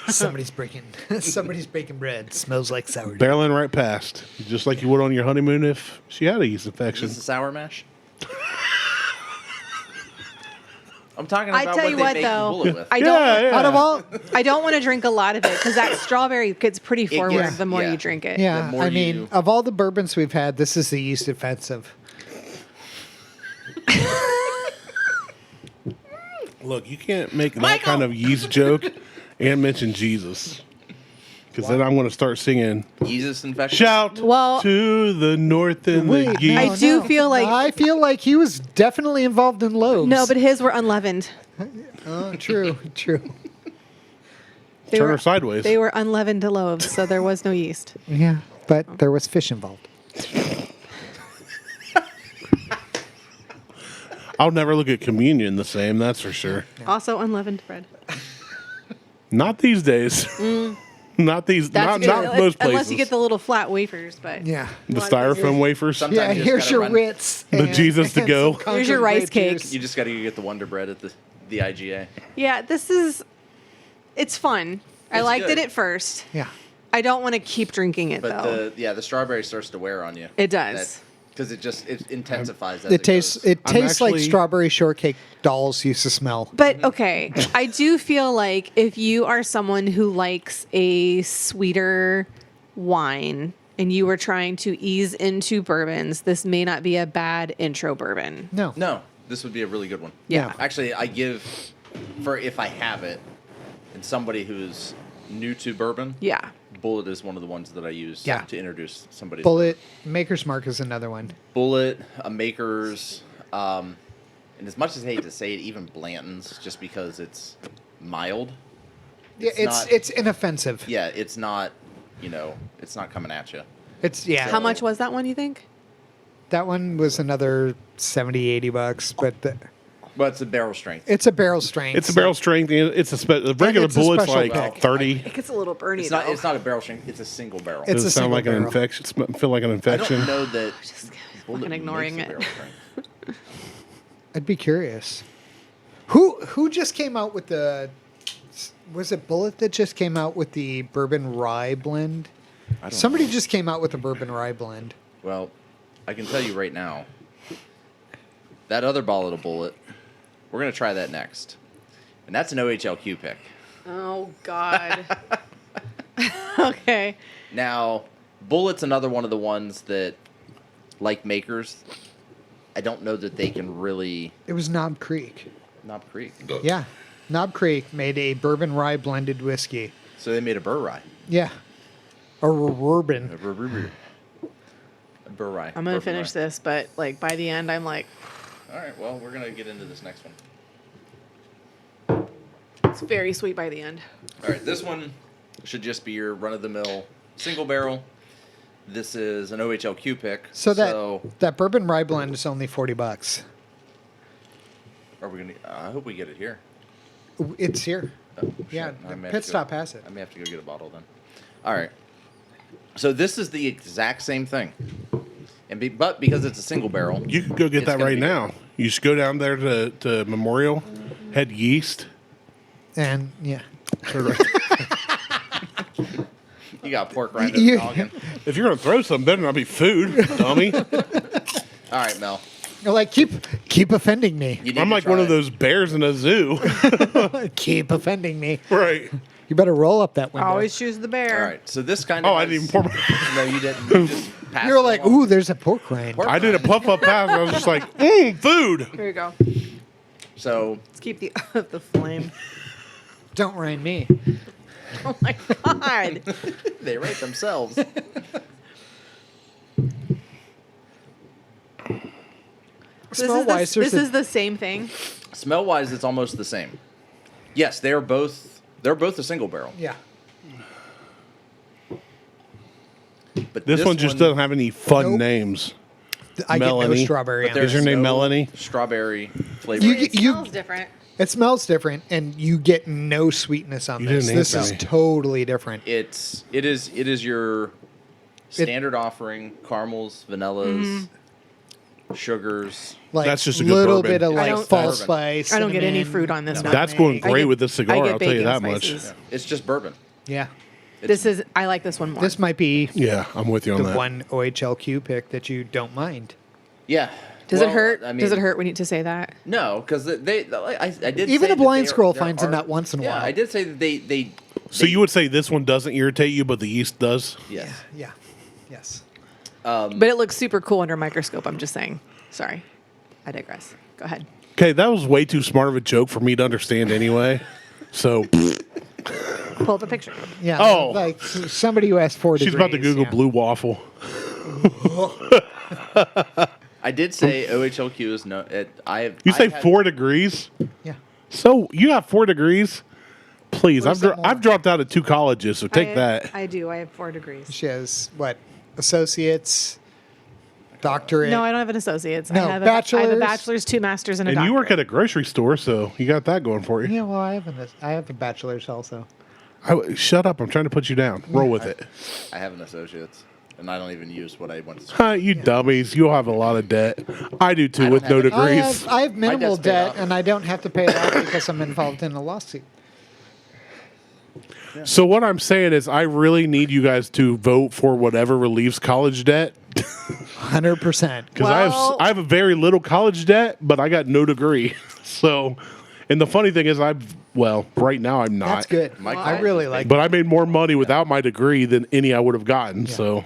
Somebody's baking bread. Smells like sourdough. Barreling right past, just like you would on your honeymoon if she had a yeast Is infection. this a sour mash? I'm talking I about tell what you they what make though, bullet with. I don't. Yeah. Out of all, I don't want to drink a lot of it because that strawberry gets pretty forward gets- the more yeah. you drink it. yeah. more I mean, you- of all the bourbons we've had, this is the yeast offensive. Look, you can't make that kind of yeast joke and mention Jesus. Because then I'm going to start singing, Jesus infection. shout Well- to the north and the Wait, geese. I do feel like I feel like he was definitely involved in loaves. no, but his were unleavened. oh, true. They Turn were, her sideways. They were unleavened loaves, so there was no yeast. Yeah, but there was fish involved. I'll never look at communion the same, that's for sure. Also unleavened bread. Not these days. Not these. Not good. most places. Unless you get the little flat wafers, but Yeah. the styrofoam wafers. Sometimes Yeah, you just here's gotta your run- Ritz. The Jesus to go. some Here's your Concord rice grape cake. juice. You just got to get the Wonder Bread at the IGA. yeah, it's fun. I It's liked good. it at first. Yeah. I don't want to keep drinking it But though. the strawberry starts to wear on you. It does. Because it intensifies as It tastes goes. like actually- strawberry shortcake dolls used to smell. But okay, I do feel like if you are someone who likes a sweeter wine and you were trying to ease into bourbons, this may not be a bad intro bourbon. No. No, this would be a really good one. Yeah. Actually, I give, for if I have it, and somebody who's new to bourbon, Yeah. Bullet is one of the ones that I use Yeah. to introduce somebody. Bullet Maker's Mark is another one. Bullet, a Maker's, and as much as I hate to say it, even Blanton's, just because it's mild. Yeah, not- it's inoffensive. Yeah, it's not, it's not coming at you. It's How much was that one, you think? That one was another $70-$80, but But it's a barrel strength. it's a barrel strength. It's a barrel strength. And it's the regular it's a bullet's special like pick. 30. It gets a little burny It's though. not a barrel strength. It's a single barrel. It's Does a it sound single like an barrel. infection? Feel like an I infection? don't know that. Just Bullet fucking ignoring makes a it. barrel strength. I'd be curious. Who just came out with the? Was it Bullet that just came out with the bourbon rye blend? I don't Somebody just came out with a bourbon rye blend. Well, I can tell you right now, that other bottle of Bullet, we're going to try that next. And that's an OHLQ pick. Oh God. Okay. Now, Bullet's another one of the ones that, like Makers, I don't know that they can really... It was Knob Creek. Knob Creek. Yeah, Knob Creek made a bourbon rye blended whiskey. So they made a Burr Rye. Yeah, a A bourbon. Burr Rye. I'm gonna finish this, but like by the end, I'm like, All right, well, we're going to get into this next one. it's very sweet by the end. All right, this one should just be your run-of-the-mill single barrel. This is an OHLQ pick. So that bourbon rye blend is only $40. Are we gonna? I hope we get it here. It's here. Oh, Yeah, shit. I the may have pit to stop has it. I may have to go get a bottle then. All right. So this is the exact same thing, but because it's a single barrel, You could go get it's that gonna right be now. You should go down there to Memorial, head yeast. And yeah, you got pork rind You- noggin. If you're gonna throw something, better not be food, dummy. All right, Mel. you're like keep offending me. You need I'm to like try one of it. those bears in a zoo. Keep offending me. Right. You better roll up that window. Always choose the bear. All right. So this kind of. Oh, I didn't even pour my... No, you didn't. You just passed You're it like, along. ooh, there's a pork rind. Pork I did a rind. puff up pass. And I was just like, food. Here you go. So Let's keep the the flame. Don't rind me. Oh my God. they rate themselves. Smell-wise, this is the same thing. Smell wise, it's almost the same. Yes, they're both a single barrel. Yeah. But This one just doesn't have any fun Nope. names. I get no Melanie. strawberry. But on it. Is your name Melanie? Strawberry flavor. You It get- smells different. It smells different, and you get no sweetness on You this. didn't This answer is me. totally different. It is your standard offering: caramels, vanillas, sugars. Like That's just a good little bourbon. bit of I like don't- fall Bourbon. spice. I don't get any cinnamon. fruit on this. That's nutmeg. going I great get- with this I cigar. get I'll tell you bacon that spices. much. It's just bourbon. Yeah. This is. I like this one more. This might be Yeah, I'm with you on the that. one OHLQ pick that you don't mind. Yeah. Does Well, it hurt? I mean, Does it hurt when you to say that? No, because I did. Even say a blind that squirrel there finds a are- nut once in a Yeah, while. I did say that they. So you would say this one doesn't irritate you, but the yeast does? Yes. Yeah. Yes. But it looks super cool under a microscope. I'm just saying. Sorry, I digress. Go ahead. Okay, that was way too smart of a joke for me to understand anyway. So Pull up a picture. Yeah. Oh. Like somebody who has 4 she's degrees. about to Google yeah. blue waffle. I did say OHLQ is no. You say 4 degrees? Yeah. So you have 4 degrees? Please, Where's that more? I've dropped out of 2 colleges, so take that. I do. I have 4 degrees. She has what? Associates, doctorate. No, I don't have an associate's. No, I have bachelor's. a bachelor's, 2 masters, and a And doctorate. you work at a grocery store, so you got that going for you. Yeah, well, I have a bachelor's also. Shut up! I'm trying to put you down. Roll with it. I have an associate's, and I don't even use what I went to. Huh, you dummies! You'll have a lot of debt. I do too, don't with no have any. degrees. I have minimal debt's paid debt, off. and I don't have to pay it off because I'm involved in a lawsuit. So what I'm saying is I really need you guys to vote for whatever relieves college debt. 100%. Because Well- I have a very little college debt, but I got no degree. So, and the funny thing is right now I'm not. That's good. My I really like But I made more money without my degree than any I would have gotten. So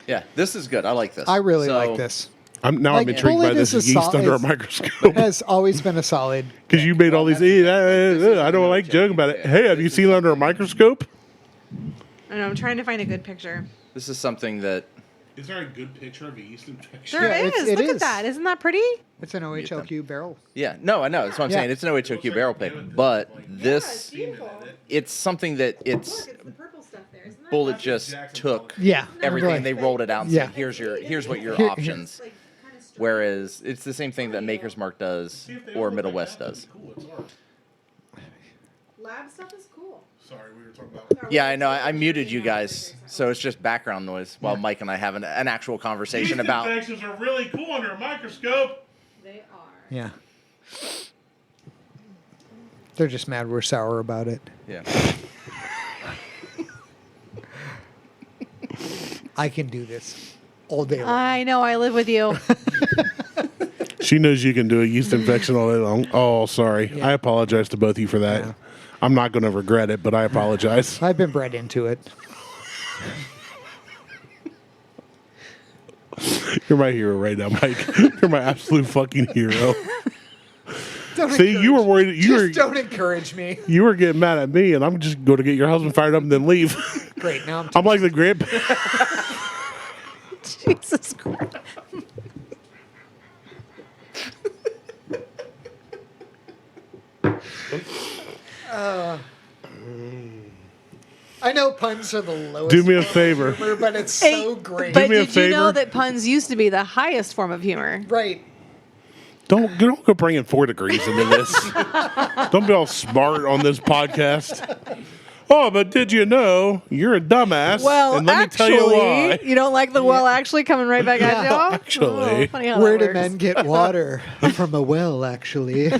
Yeah, this is good. I like this. I really So, like this. I'm Like, intrigued by bullet this is a yeast sol- under a is- microscope. Has always been a solid. Because you made all these. I don't like joking about it. Hey, have you seen under a microscope? I know, I'm trying to find a good picture. This is something that Is there a good picture of a yeast infection? There Yeah, is. it Look is. at that. Isn't that pretty? It's an OHLQ barrel. Yeah, no, I know. That's what I'm Yeah. saying. It's an OHOQ barrel pick, but this, beautiful. it's something that it's the purple stuff there, isn't that? Bullet just took Yeah. everything Right. and they rolled it out and Yeah. said, here's what your Here- options. Whereas it's the same thing that Maker's Mark does or Middle West does. Lab stuff is cool. Sorry, we were talking about. Yeah, I know. I muted you guys, so it's just background noise while Mike and I have an actual conversation about. infections are really cool under a microscope. They are. Yeah. They're just mad we're sour about it. Yeah. I can do this all day long. I know. I live with you. She knows you can do a yeast infection all day long. Oh, sorry. Yeah. I apologize to both of you for that. Yeah. I'm not going to regret it, but I apologize. I've been bred into it. You're my hero right now, Mike. You're my absolute fucking hero. Don't See, you were encourage- worried. Just don't encourage me. You were getting mad at me, and I'm just going to get your husband fired up and then leave. Great. Now I'm like the grandpa. Jesus Christ. I know puns are the lowest. Do me a form of favor. humor, but it's Hey, so great. But me a did you know favor. that puns used to be the highest form of humor? Right. Don't go bringing 4 degrees into this. Don't be all smart on this podcast. Oh, but did you know you're a dumbass? Well, and let actually, me tell you why. you don't like the well actually coming right back at you? Actually. Oh, funny how Where that do works. men get water? From a well, actually.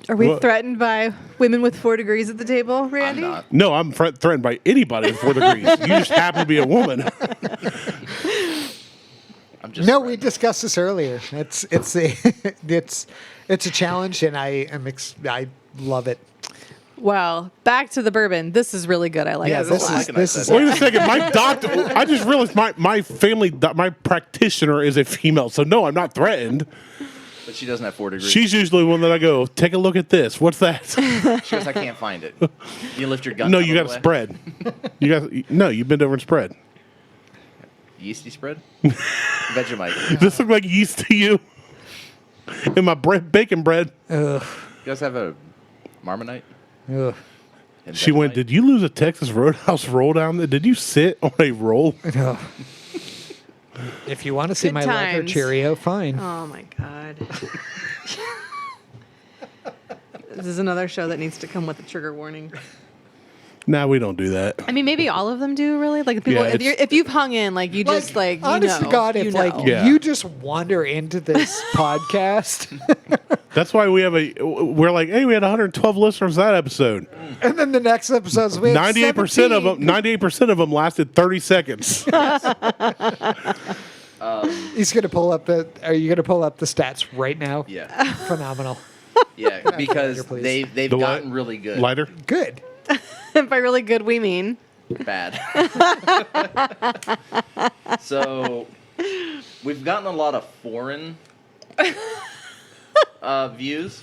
Are we What? threatened by women with 4 degrees at the table, I'm Randy? not. No, I'm threatened by anybody with 4 degrees. You just happen to be a woman. I'm just No, we discussed this earlier. It's a challenge, and I love it. Well, back to the bourbon. This is really good. I like Yeah, this a lot. this is. Wait a second. My doctor, I just realized my family, my practitioner is a female. So, no, I'm not threatened. But she doesn't have 4 degrees. She's usually one that I go, take a look at this. What's that? She goes, I can't find it. You lift your gun. No, out you of got the to way. spread. You bend over and spread. Yeasty spread? Vegemite. This look like yeast to you? And my bacon bread. You guys have a Marmite? Ugh. And She went, Vegemite? did you lose a Texas Roadhouse roll down there? Did you sit on a roll? Ugh. If you want to see Good my leather times. Cheerio, fine. Oh my god. This is another show that needs to come with a trigger warning. Nah, we don't do that. I mean, maybe all of them do, really. Like people, Yeah, if you've hung in, like you just like you honest know, to God, you if know. like Yeah. you just wander into this podcast, That's why we're like, hey, we had 112 listeners that episode. and then the next episodes we have 98% of them, 98% of them lasted 30 seconds. He's gonna pull up the. Are you gonna pull up the stats right now? Yeah. Phenomenal. Yeah, because please. they've The gotten light- really good. Lighter? Good. By really good, we mean Bad. So we've gotten a lot of foreign views.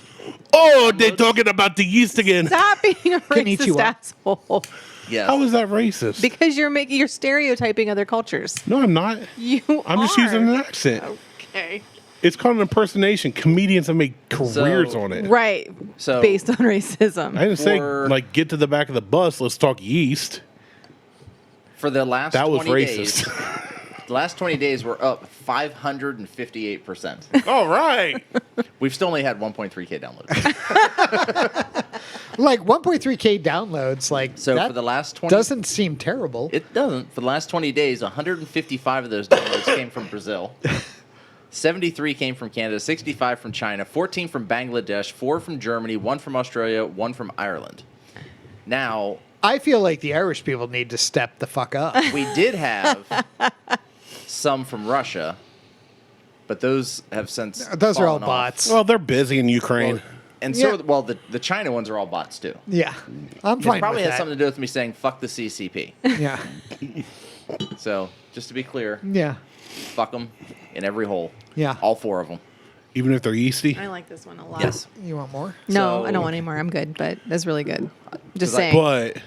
Oh, they're talking about the yeast again. stop being a Konnichiwa. racist asshole. Yes. How is that racist? Because you're stereotyping other cultures. No, I'm not. You I'm just are. using an accent. Okay. It's called an impersonation. Comedians have made careers So- on it. Right. So- based on racism. I didn't say, For- like, get to the back of the bus, let's talk yeast. For the last That was 20 racist. days, the last 20 days we're up 558%. All right. We've still only had 1.3K downloads. Like 1.3K downloads. Like So that for the last 20 doesn't seem terrible. It doesn't. For the last 20 days, 155 of those downloads came from Brazil. 73 came from Canada, 65 from China, 14 from Bangladesh, 4 from Germany, 1 from Australia, 1 from Ireland. Now, I feel like the Irish people need to step the fuck up. we did have some from Russia, but those have since Those are all fallen off. bots. Well, they're busy in Ukraine. And Yeah. the China ones are all bots too. Yeah, I'm It fine probably with has that. something to do with me saying fuck the CCP. Yeah, So, just to be clear, yeah, fuck them in every hole. Yeah. All 4 of them. Even if they're yeasty. I like this one a lot. Yes. you want more? No, So- I don't want any more. I'm good, but that's really good. Just 'Cause saying. But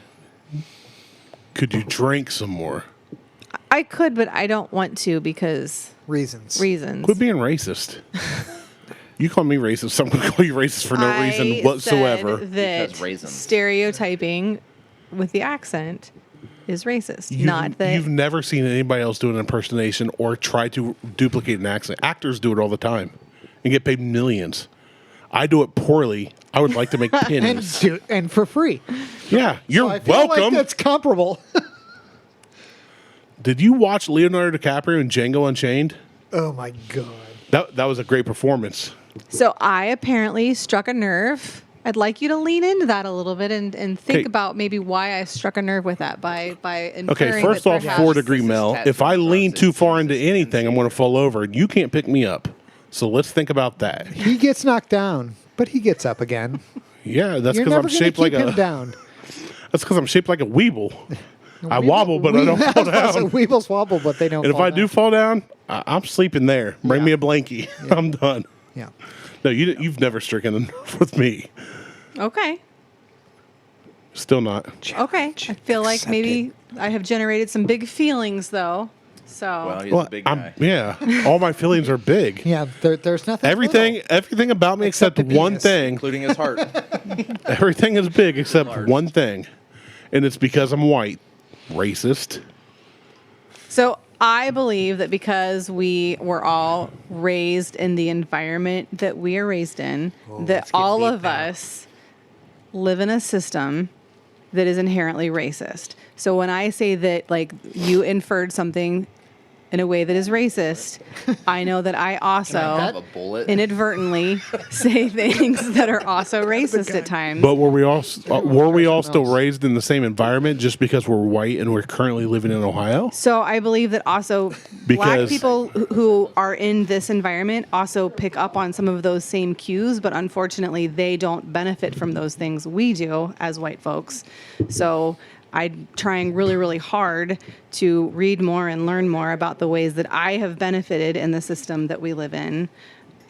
could you drink some more? I could, but I don't want to because Reasons. Quit being racist. You call me racist, so I'm going to call you racist for no reason whatsoever. Said that Because raisins. stereotyping with the accent is racist. You've, Not that. you've never seen anybody else do an impersonation or try to duplicate an accent. Actors do it all the time and get paid millions. I do it poorly. I would like to make pennies. and for free. Yeah, you're So I feel welcome. like that's comparable. Did you watch Leonardo DiCaprio in Django Unchained? Oh my god. That was a great performance. So I apparently struck a nerve. I'd like you to lean into that a little bit and think Okay. about maybe why I struck a nerve with that by inferring Okay, first that off, perhaps- 4-degree this is Mel. tattoo If I lean process. too far into anything, I'm going to fall over. You can't pick me up. So let's think about that. He gets knocked down, but he gets up again. Yeah, that's You're because never I'm going to shaped keep like him a. down. That's because I'm shaped like a weeble. I wobble, but I don't fall down. Weebles wobble, but they don't. And if fall I do down. fall down, I'm sleeping there. Bring Yeah. me a blankie. I'm done. Yeah. No, you've never stricken a nerve with me. Okay. Still not. Okay. I feel like Accept maybe I have generated some big feelings though. So Well, he's Well, a big guy. yeah, all my feelings are big. Yeah. There's nothing. Everything about me Except except the one penis. thing. Including his heart. Everything is big except Large. one thing, and it's because I'm white. Racist. So I believe that because we were all raised in the environment that we are raised in, that let's get all deep of now. us live in a system that is inherently racist. So when I say that, like, you inferred something in a way that is racist, I know that I also have a bullet? inadvertently say things that are also racist at times. But were we all still raised in the same environment just because we're white and we're currently living in Ohio? So I believe that also black Because- people who are in this environment also pick up on some of those same cues, but unfortunately they don't benefit from those things we do as white folks. So I'm trying really, really hard to read more and learn more about the ways that I have benefited in the system that we live in.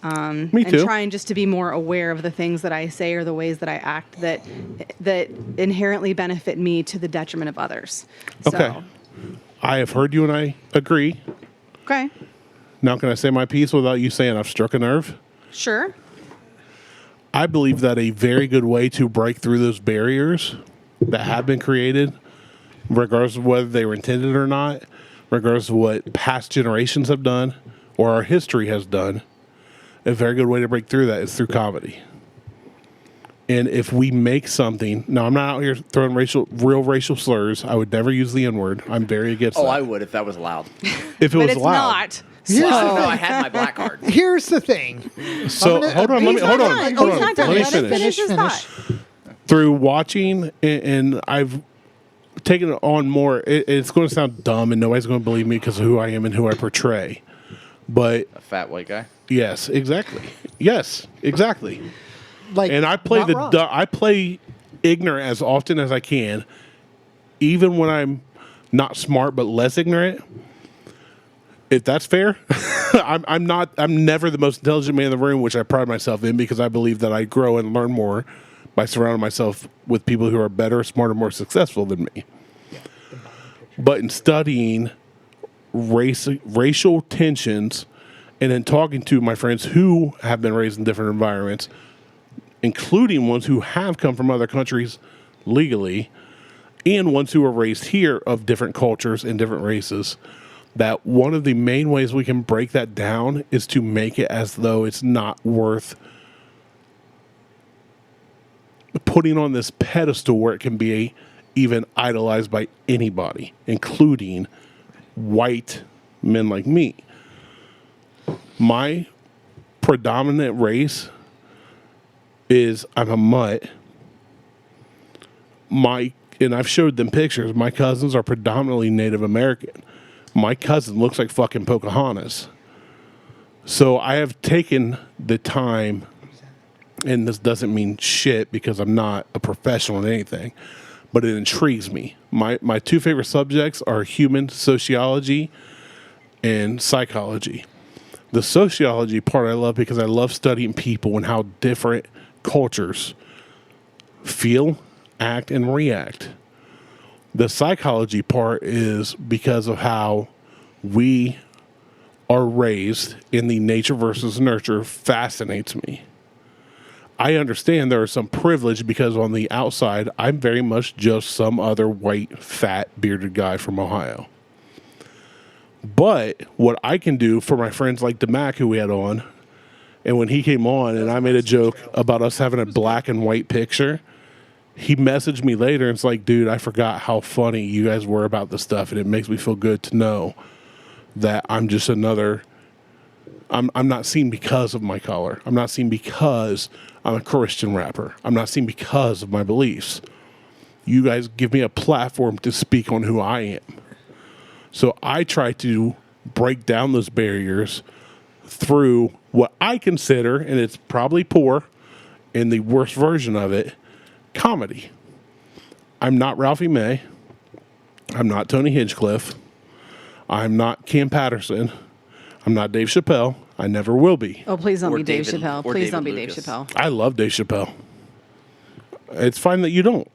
Me And too. trying just to be more aware of the things that I say or the ways that I act that inherently benefit me to the detriment of others. Okay. I have heard you and I agree. Okay. Now, can I say my piece without you saying I've struck a nerve? Sure. I believe that a very good way to break through those barriers that have been created, regardless of whether they were intended or not, regardless of what past generations have done or our history has done, a very good way to break through that is through comedy. And if we make something, now I'm not out here throwing real racial slurs. I would never use the N-word. I'm very against Oh, that. I would if that was allowed. If it But was it's allowed. not. Here's I the don't know. thing. I had my black card. Here's the thing. So hold on, He's not done. hold He's on. not done. Let me Let him finish. finish his thought. Through watching, and I've taken it on more. It's going to sound dumb, and nobody's going to believe me because of who I am and who I portray. But A fat white guy. yes, exactly. Yes, exactly. Like, And I play not wrong. I play ignorant as often as I can, even when I'm not smart but less ignorant. If that's fair, I'm never the most intelligent man in the room, which I pride myself in because I believe that I grow and learn more by surrounding myself with people who are better, smarter, more successful than me. But in studying racial tensions and then talking to my friends who have been raised in different environments, including ones who have come from other countries legally and ones who are raised here of different cultures and different races, that one of the main ways we can break that down is to make it as though it's not worth putting on this pedestal where it can be even idolized by anybody, including white men like me. My predominant race is I'm a mutt. And I've showed them pictures. My cousins are predominantly Native American. My cousin looks like fucking Pocahontas. So I have taken the time, and this doesn't mean shit because I'm not a professional in anything, but it intrigues me. My two favorite subjects are human sociology and psychology. The sociology part I love because I love studying people and how different cultures feel, act, and react. The psychology part is because of how we are raised in the nature versus nurture fascinates me. I understand there is some privilege because on the outside, I'm very much just some other white, fat, bearded guy from Ohio. But what I can do for my friends like DeMac, who we had on, and when he came on and I made a joke about us having a black and white picture, he messaged me later and it's like, dude, I forgot how funny you guys were about this stuff, and it makes me feel good to know that I'm just another... I'm not seen because of my color. I'm not seen because I'm a Christian rapper. I'm not seen because of my beliefs. You guys give me a platform to speak on who I am. So I try to break down those barriers through what I consider, and it's probably poor in the worst version of it, comedy. I'm not Ralphie May. I'm not Tony Hinchcliffe. I'm not Cam Patterson. I'm not Dave Chappelle. I never will be. Oh, please don't Or be Dave David- Chappelle. or Please David don't be Lucas. Dave Chappelle. I love Dave Chappelle. It's fine that you don't.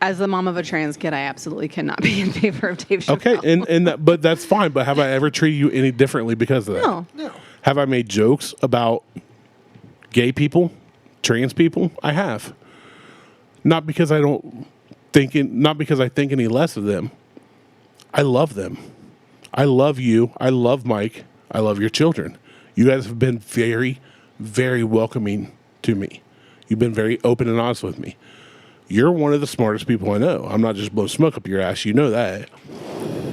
As the mom of a trans kid, I absolutely cannot be in favor of Dave Chappelle. Okay, but that's fine. But have I ever treated you any differently because of that? No. Have I made jokes about gay people, trans people? I have. Not because I think any less of them. I love them. I love you. I love Mike. I love your children. You guys have been very, very welcoming to me. You've been very open and honest with me. You're one of the smartest people I know. I'm not just blowing smoke up your ass. You know that.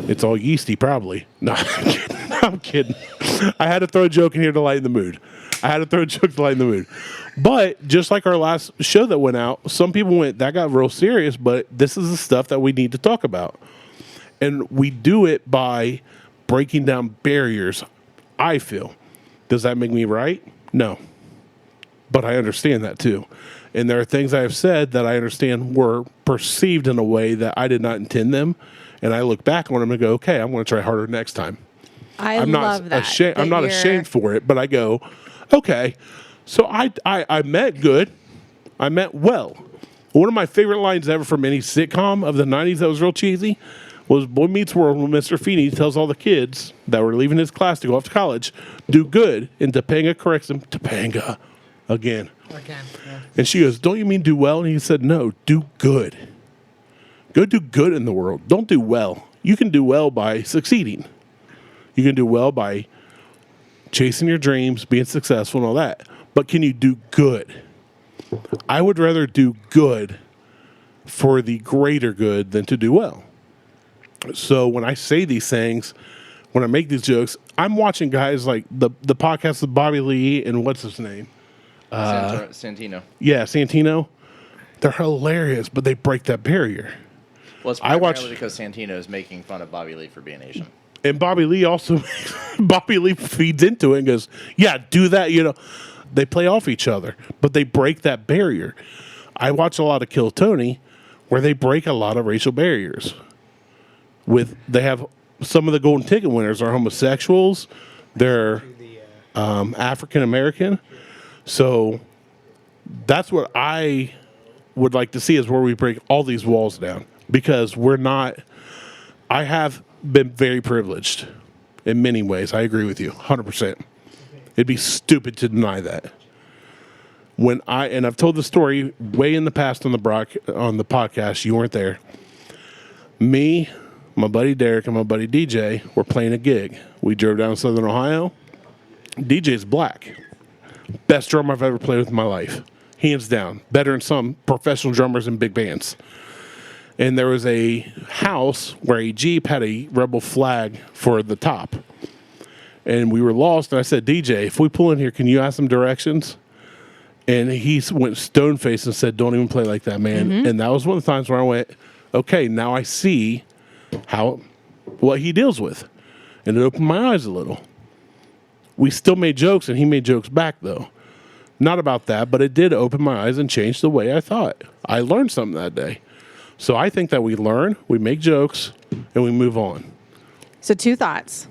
It's all yeasty, probably. No, I'm kidding. I had to throw a joke in here to lighten the mood. But just like our last show that went out, some people went, that got real serious, but this is the stuff that we need to talk about. And we do it by breaking down barriers, I feel. Does that make me right? No. But I understand that too. And there are things I have said that I understand were perceived in a way that I did not intend them. And I look back on them and go, okay, I'm going to try harder next time. I'm not ashamed. I'm not ashamed for it, but I go, okay. So I meant good. I meant well. One of my favorite lines ever from any sitcom of the 90s that was real cheesy was Boy Meets World when Mr. Feeney tells all the kids that were leaving his class to go off to college, do good, and Topanga corrects him, Topanga, again. Again, yeah. And she goes, don't you mean do well? And he said, no, do good. Go do good in the world. Don't do well. You can do well by succeeding. You can do well by chasing your dreams, being successful and all that. But can you do good? I would rather do good for the greater good than to do well. So when I say these things, when I make these jokes, I'm watching guys like the podcast with Bobby Lee and what's his name? Santino. Yeah, Santino. They're hilarious, but they break that barrier. Well, it's primarily because Santino is making fun of Bobby Lee for being Asian. And Bobby Lee also, Bobby Lee feeds into it and goes, yeah, do that. You know, they play off each other, but they break that barrier. I watch a lot of Kill Tony where they break a lot of racial barriers. They have some of the golden ticket winners are homosexuals. They're African American. So that's what I would like to see is where we break all these walls down, because I have been very privileged in many ways. I agree with you 100%. It'd be stupid to deny that. And I've told the story way in the past on the podcast. You weren't there. Me, my buddy Derek, and my buddy DJ were playing a gig. We drove down to Southern Ohio. DJ's black. Best drummer I've ever played with in my life. Hands down. Better than some professional drummers in big bands. And there was a house where a Jeep had a rebel flag for the top. and we were lost. And I said, DJ, if we pull in here, can you ask them directions? And he went stone-faced and said, don't even play like that, man. And that was one of the times where I went, okay, now I see what he deals with. And it opened my eyes a little. We still made jokes, and he made jokes back, though. Not about that, but it did open my eyes and change the way I thought. I learned something that day. So I think that we learn, we make jokes, and we move on. So 2 thoughts.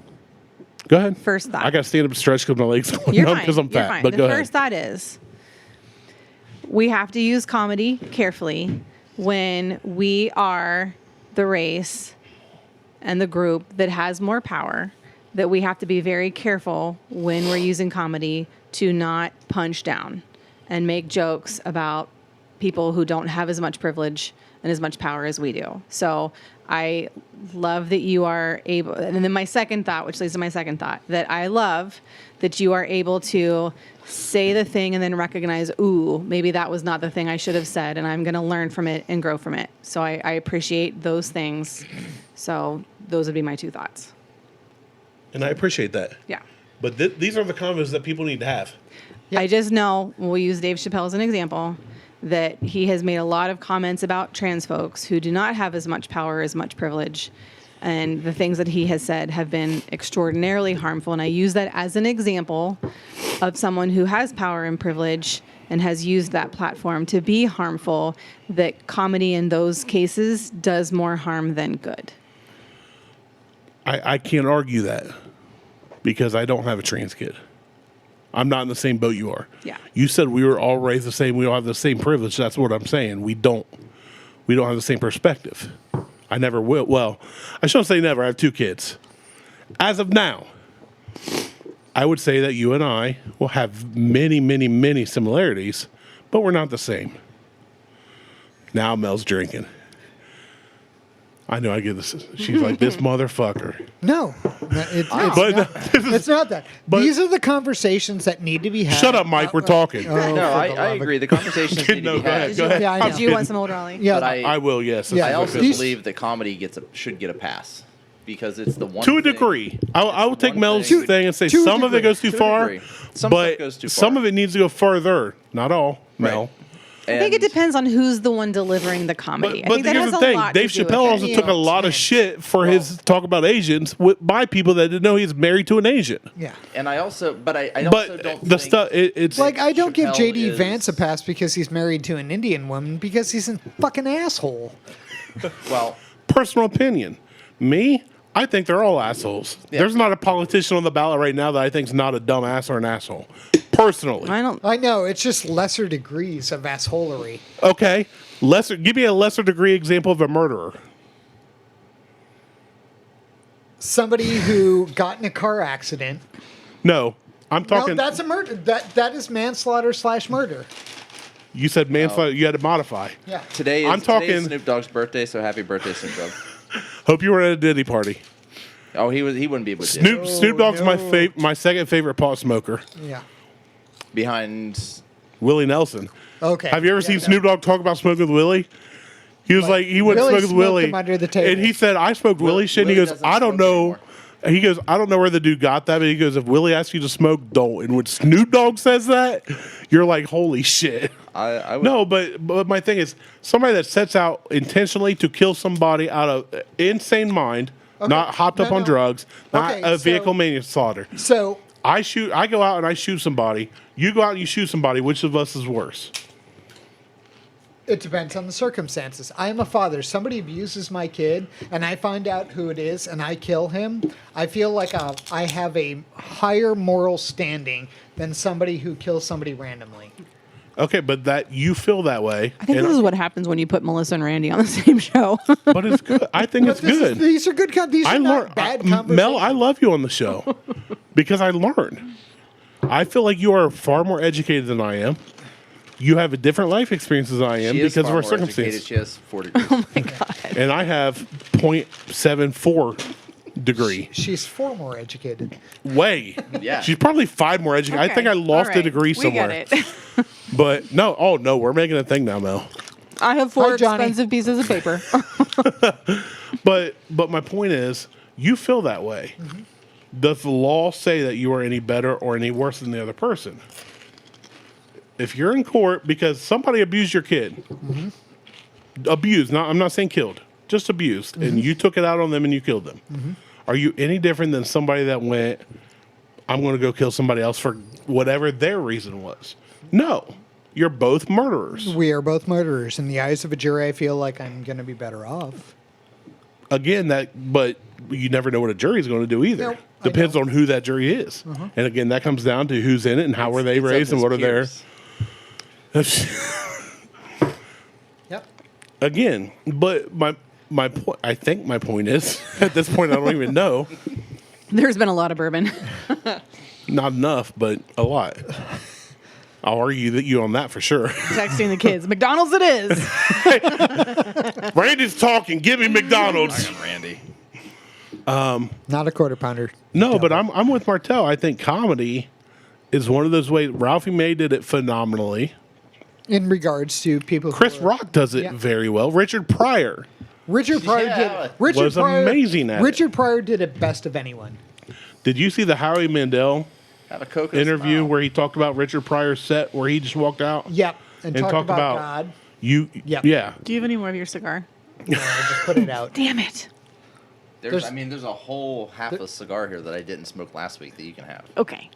Go ahead. First thought. I got to stand up and stretch because my legs are You're numb fine. because I'm You're fat. fine. But The go first ahead. thought is we have to use comedy carefully when we are the race and the group that has more power, that we have to be very careful when we're using comedy to not punch down and make jokes about people who don't have as much privilege and as much power as we do. So I love that you are able, and then my second thought, which leads to my second thought, that I love that you are able to say the thing and then recognize, ooh, maybe that was not the thing I should have said, and I'm going to learn from it and grow from it. So I appreciate those things. So those would be my 2 thoughts. And I appreciate that. Yeah. But these are the convos that people need to have. I just know, we'll use Dave Chappelle as an example, that he has made a lot of comments about trans folks who do not have as much power, as much privilege. And the things that he has said have been extraordinarily harmful. And I use that as an example of someone who has power and privilege and has used that platform to be harmful, that comedy in those cases does more harm than good. I can't argue that because I don't have a trans kid. I'm not in the same boat you are. Yeah. You said we were all raised the same. We all have the same privilege. That's what I'm saying. We don't have the same perspective. I never will. Well, I shouldn't say never. I have 2 kids. As of now, I would say that you and I will have many, many, many similarities, but we're not the same. Now Mel's drinking. I know I get this. She's like, this motherfucker. No, it's not that. But- These are the conversations that need to be had. Shut up, Mike. We're talking. Oh, No, for the I love of- agree. The conversations need to No, be go ahead. had. Go ahead. Yeah, I know. Do you want some old Raleigh? Yeah, But I will, yes. Yeah. I also These- believe that comedy should get a pass because it's the one To a thing- degree. I will take one Mel's thing- thing and say To a some of it degree. goes too To a far, degree. Some but stuff goes too some far. of it needs to go further. Not all, Mel. I think it And- depends on who's the one delivering the comedy. I But think that here's has the a thing. lot Dave to do with Chappelle it. also took a lot of shit for his talk about Asians by people that didn't know he's married to an Asian. Yeah. And I also, but I also But don't the think stuff, it's Like, I don't give Chappelle JD is- Vance a pass because he's married to an Indian woman, because he's a fucking asshole. well, personal opinion. Me, I think they're all assholes. Yeah. There's not a politician on the ballot right now that I think's not a dumbass or an asshole. Personally. I don't. I know, it's just lesser degrees of assholery. Okay. Give me a lesser degree example of a murderer. Somebody who got in a car accident. No. I'm talking. No, that's a murder. That is manslaughter / murder. You said manslaughter. You had to modify. Yeah. today I'm is talking- Snoop Dogg's birthday, so happy birthday, Snoop Dogg. Hope you were at a Diddy party. Oh, he wouldn't be able to Snoop Dogg's no. my second favorite pot smoker. Yeah. behind. Willie Nelson. Okay. Have you ever Yeah, seen no. Snoop Dogg talk about smoking with Willie? He was like, he went Willie smoking with smoked Willie. him under the table. And he said, I smoked Willie shit. And he Willie goes, doesn't I don't smoke know. anymore. He goes, I don't know where the dude got that. But he goes, if Willie asks you to smoke, don't. And when Snoop Dogg says that, you're like, holy shit. I would, No, but my thing is, somebody that sets out intentionally to kill somebody out of insane mind, not hopped up No, on no. drugs, not Okay, a so- vehicle manslaughter. So, I go out and I shoot somebody. You go out and you shoot somebody. Which of us is worse? it depends on the circumstances. I am a father. Somebody abuses my kid, and I find out who it is, and I kill him. I feel like I have a higher moral standing than somebody who kills somebody randomly. Okay, but that you feel that way. I think and- this is what happens when you put Melissa and Randy on the same show. but it's good. I think it's But this is- good. these are good. These are not bad conversations. Mel, I love you on the show because I learn. I feel like you are far more educated than I am. You have a different life experience than I am she is because of far our more circumstances. educated. She has 4 degrees. Oh my God. And I have 0.74 degree. She's 4 more educated. Way. Yeah. She's probably 5 more educated. I think I lost a degree somewhere. We get it. But no, we're making a thing now, Mel. I have 4 Hi, Johnny. expensive pieces of paper. But my point is, you feel that way. Does the law say that you are any better or any worse than the other person? If you're in court because somebody abused your kid, abused, I'm not saying killed, just abused, and you took it out on them and you killed them, are you any different than somebody that went, I'm going to go kill somebody else for whatever their reason was? No. You're both murderers. We are both murderers. In the eyes of a jury, I feel like I'm going to be better off. Again, but you never know what a jury's going to do either. Nope, Depends on who that jury is. And again, that comes down to who's in it and how were they raised and what are their... Yep. Again, but my point, I think my point is, at this point, I don't even know. There's been a lot of bourbon. Not enough, but a lot. I'll argue that you on that for sure. Texting the kids, McDonald's it is. Randy's talking. Give me McDonald's. Randy. Not a quarter pounder. No, but I'm with Martelle. I think comedy is one of those ways. Ralphie May did it phenomenally. In regards to people, Chris Rock does it Yeah. very well. Richard Pryor. Richard Pryor did. Richard Was Pryor, amazing at it. Richard Pryor did it best of anyone. Did you see the Howie Mandel Have a Coke interview where he talked about Richard Pryor's set where he just walked out? Yep, and talked about God. You, Yep. yeah. Do you have any more of your cigar? No, I just put it out. Damn it. There's a whole half a cigar here that I didn't smoke last week that you can have. Okay.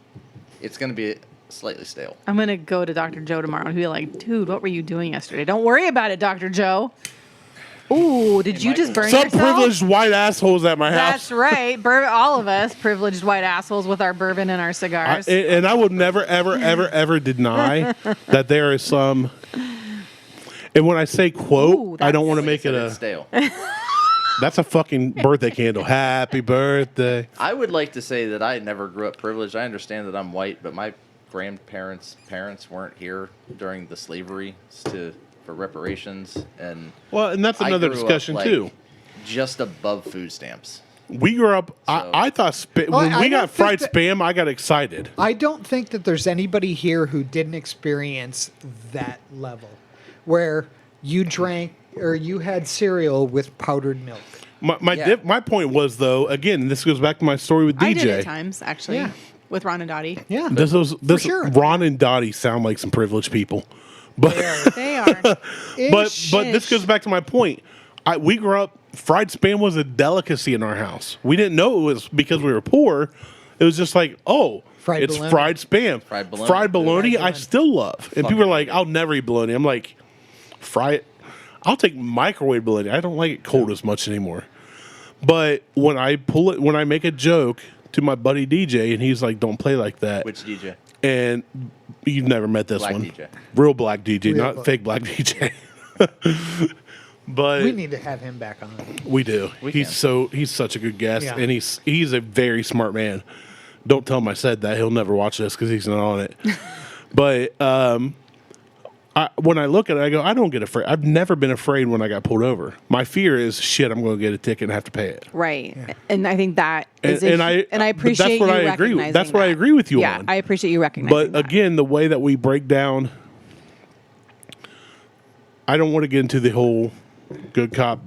It's going to be slightly stale. I'm going to go to Dr. Joe tomorrow and be like, dude, what were you doing yesterday? Don't worry about it, Dr. Joe. Ooh, did you just burn Some yourself? privileged white assholes at my house. That's right. All of us privileged white assholes with our bourbon and our cigars. And I would never, ever, ever, ever deny that there is some. And when I say quote, Ooh, I don't want to Like I make it said, it's stale. That's a fucking birthday candle. Happy birthday. I would like to say that I never grew up privileged. I understand that I'm white, but my grandparents' parents weren't here during the slavery for reparations, and And that's I another grew up, discussion like, too. just above food stamps. We grew up. I thought when I we don't got fried think spam, I got excited. I don't think that there's anybody here who didn't experience that level, where you drank or you had cereal with powdered milk. My point was though. Again, this goes back to my story with DJ. I did at times, actually, Yeah. with Ron and Dottie. Yeah, Does Ron and Dottie sound like some privileged people? But They are. but this goes back to my point. We grew up. Fried spam was a delicacy in our house. We didn't know it was because we were poor. It was just like, Fried it's bologna. fried spam. Fried bologna. Fried bologna, I bologna. still love. And people are like, I'll never eat bologna. I'm like, fry it. I'll take microwave bologna. I don't like it cold as much anymore. But when I make a joke to my buddy DJ, and he's like, don't play like that. Which DJ? And you've never met this Black one. DJ. Real black DJ, Real not black. fake black DJ. But we need to have him back on. we do. He's such a good guest, Yeah. and he's a very smart man. Don't tell him I said that. He'll never watch this because he's not on it. But when I look at it, I go, I don't get afraid. I've never been afraid when I got pulled over. My fear is, shit, I'm going to get a ticket and have to pay it. Right. And I think that is And I appreciate that's what you I agree with. recognizing That's what I that. agree with you yeah, on. I appreciate you recognizing But that. again, the way that we break down, I don't want to get into the whole good cop,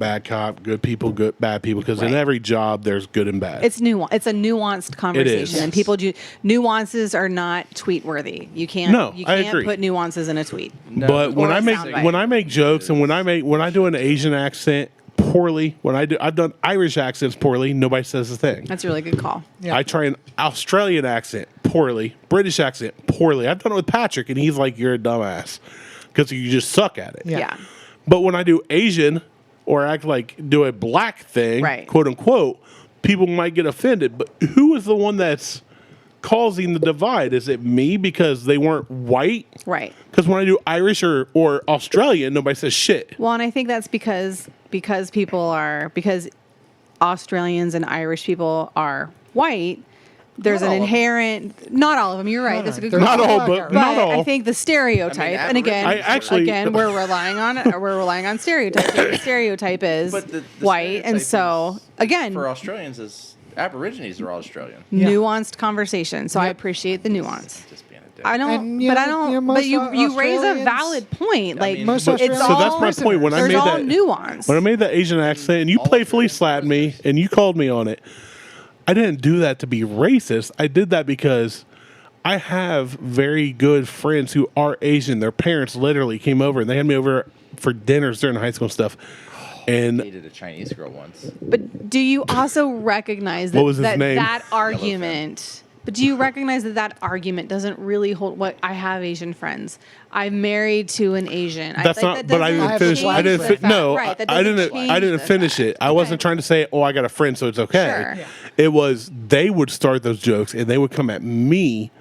good people, bad people, because in Right. every job there's good and bad. It's it's a nuanced conversation, and people do nuances are not tweet worthy. You can't I agree. put nuances in a tweet. But when Or I a make soundbite. jokes and when I do an Asian accent poorly, I've done Irish accents poorly, nobody says a thing. That's a really good call. Yeah. I try an Australian accent poorly, British accent poorly. I've done it with Patrick, and he's like, "You're a dumbass," because you just suck at it. Yeah. But when I do Asian or act like do a black thing, Right. quote unquote, people might get offended. But who is the one that's causing the divide? Is it me because they weren't white? Right. Because when I do Irish or Australian, nobody says shit. Well, and I think that's because Australians and Irish people are white. There's Not an all of them. inherent, not all of them. You're right. That's a good There's call. Not all, But- but But not all. I think the stereotype, and again, I actually- we're relying on stereotypes. The stereotype is But the white, and stereotype so again, for Australians is Aborigines are Australian. nuanced conversation. So I appreciate the nuance. Just being a dick. I don't, And, you but know, I don't. you know, but you most raise a Australians- valid point. Like mean, Most But- Australians it's so all, that's my point. When I there's made all that nuance. When I made that Asian accent and you All playfully Australians slapped me and you called me on it, I didn't do that to be racist. I did that because I have very good friends who are Asian. Their parents literally came over and they had me over for dinners during high school and stuff. And Dated a Chinese girl once. But do you also recognize that What was his name? that argument? But do you recognize that argument doesn't really hold? What I have Asian friends. I'm married to an Asian. that's not. But I didn't finish. I didn't. No, Right, that I doesn't didn't. change I didn't the finish fact. it. I wasn't trying to say, "Oh, I got a friend, so it's okay." Sure. Yeah. It was they would start those jokes and they would come at me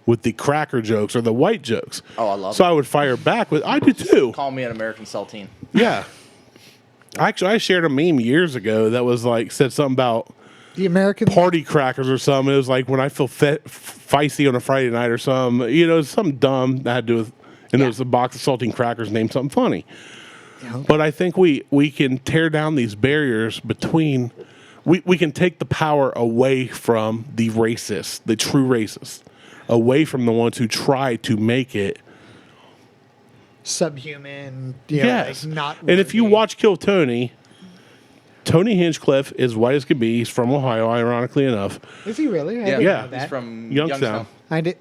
with the cracker jokes or the white jokes. Oh, I love So it. I would fire back with, "I do too." Call me an American saltine. Yeah. Actually, I shared a meme years ago that was like said something about The American party crackers or something. It was like when I feel feisty on a Friday night or something. You know, something dumb that had to do with, and it was a box of saltine crackers named something funny. But I think we can tear down these barriers between. We can take the power away from the racists, the true racists, away from the ones who try to make it. subhuman. Yes. Like not. And if you worthy. watch Kill Tony, Tony Hinchcliffe is white as could be. He's from Ohio, ironically enough. is he really? I Yeah, didn't Yeah. know He's that. from Youngstown. I did.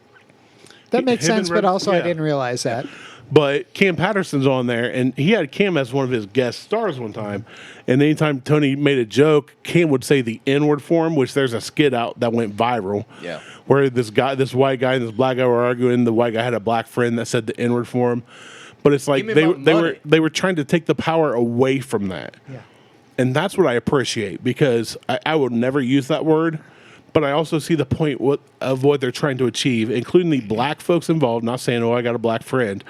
That makes Him and sense, but Red- also I yeah. didn't realize that. But Cam Patterson's on there, and he had Cam as one of his guest stars one time. And anytime Tony made a joke, Cam would say the N-word for him, which there's a skit out that went viral. Yeah. Where this white guy and this black guy were arguing. The white guy had a black friend that said the N-word for him. But it's like Give me my money. they were trying to take the power away from that. Yeah. And that's what I appreciate because I would never use that word, but I also see the point of what they're trying to achieve, including the black folks involved. Not saying, "Oh, I got a black friend,"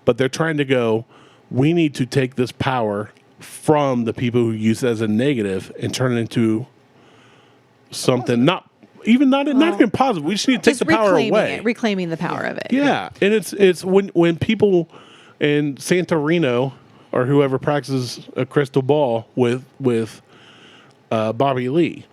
but they're trying to go. We need to take this power from the people who use it as a negative and turn it into something not even positive. We just need to take Just the power reclaiming away. it, reclaiming the power of it. Yeah, and it's when people in Santorino or whoever practices a crystal ball with Bobby Lee,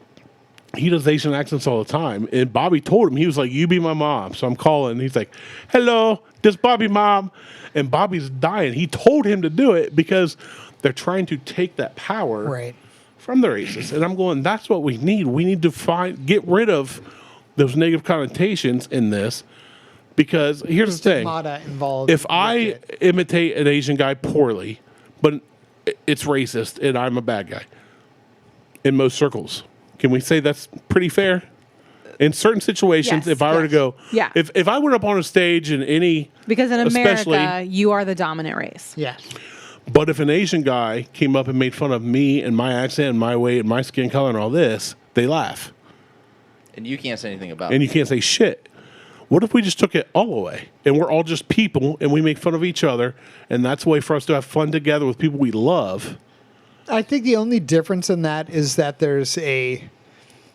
he does Asian accents all the time. And Bobby told him, he was like, "You be my mom." So I'm calling. He's like, "Hello, this Bobby mom," and Bobby's dying. He told him to do it because they're trying to take that power Right. from the racists. And I'm going, that's what we need. We need to get rid of those negative connotations in this. Because here's the thing. Stigmata involved. If with I it. imitate an Asian guy poorly, but it's racist and I'm a bad guy in most circles, can we say that's pretty fair? In certain situations, Yes, if I were to yes. go, Yeah. if I went up on a stage in any, Because in America, especially- you are the dominant race. Yeah. but if an Asian guy came up and made fun of me and my accent and my weight and my skin color and all this, they laugh. And you can't say anything about And it. you can't say shit. What if we just took it all away and we're all just people and we make fun of each other and that's a way for us to have fun together with people we love? I think the only difference in that is that there's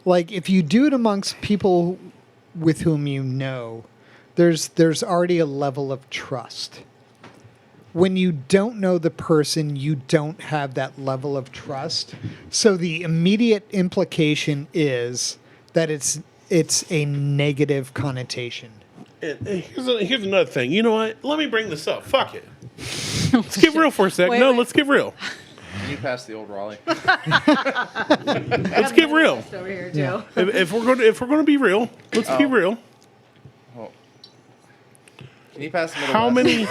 like if you do it amongst people with whom you know, there's already a level of trust. When you don't know the person, you don't have that level of trust. So the immediate implication is that it's a negative connotation. And here's another thing. You know what? Let me bring this up. Fuck it. Let's get real for a sec. Wait, No, wait. let's get real. Can you pass the old Raleigh? Let's get real. Over here too. If we're going to be real, let's be real. Can you pass the middle How west? many?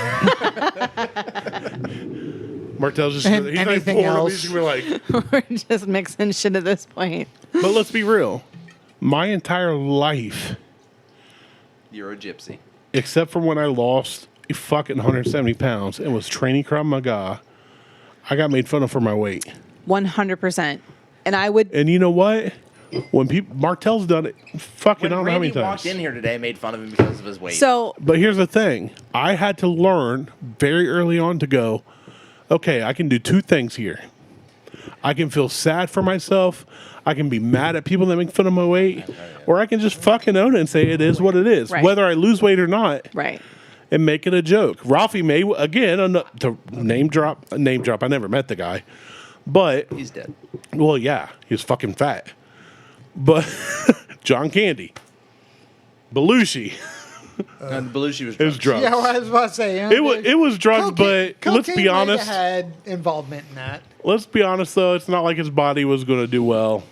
Martelle's just And he's like anything pulling up, else? he's gonna be like, We're just mixing shit at this point. but let's be real. My entire life, You're a gypsy. except for when I lost a fucking 170 pounds and was training Krav Maga, I got made fun of for my weight. 100%. And I would. And you know what? When Martelle's done it, fucking When I don't know how many Randy walked times. in here today, made fun of him because of his weight. So But here's the thing. I had to learn very early on to go, okay, I can do two things here. I can feel sad for myself. I can be mad at people that make fun of my weight. Or I can just fucking own it and say it is what it is. Right. Whether I lose weight or not. right. And make it a joke. Ralphie May, again, to name drop. I never met the guy. But, he's dead. well, yeah, he was fucking fat. But John Candy. Belushi. And Belushi was It was drunk. drugs. Yeah, well, I was about to say. You know, It was drugs, but let's be cocaine might have honest. had involvement in that. Let's be honest, though. It's not like his body was going to do well.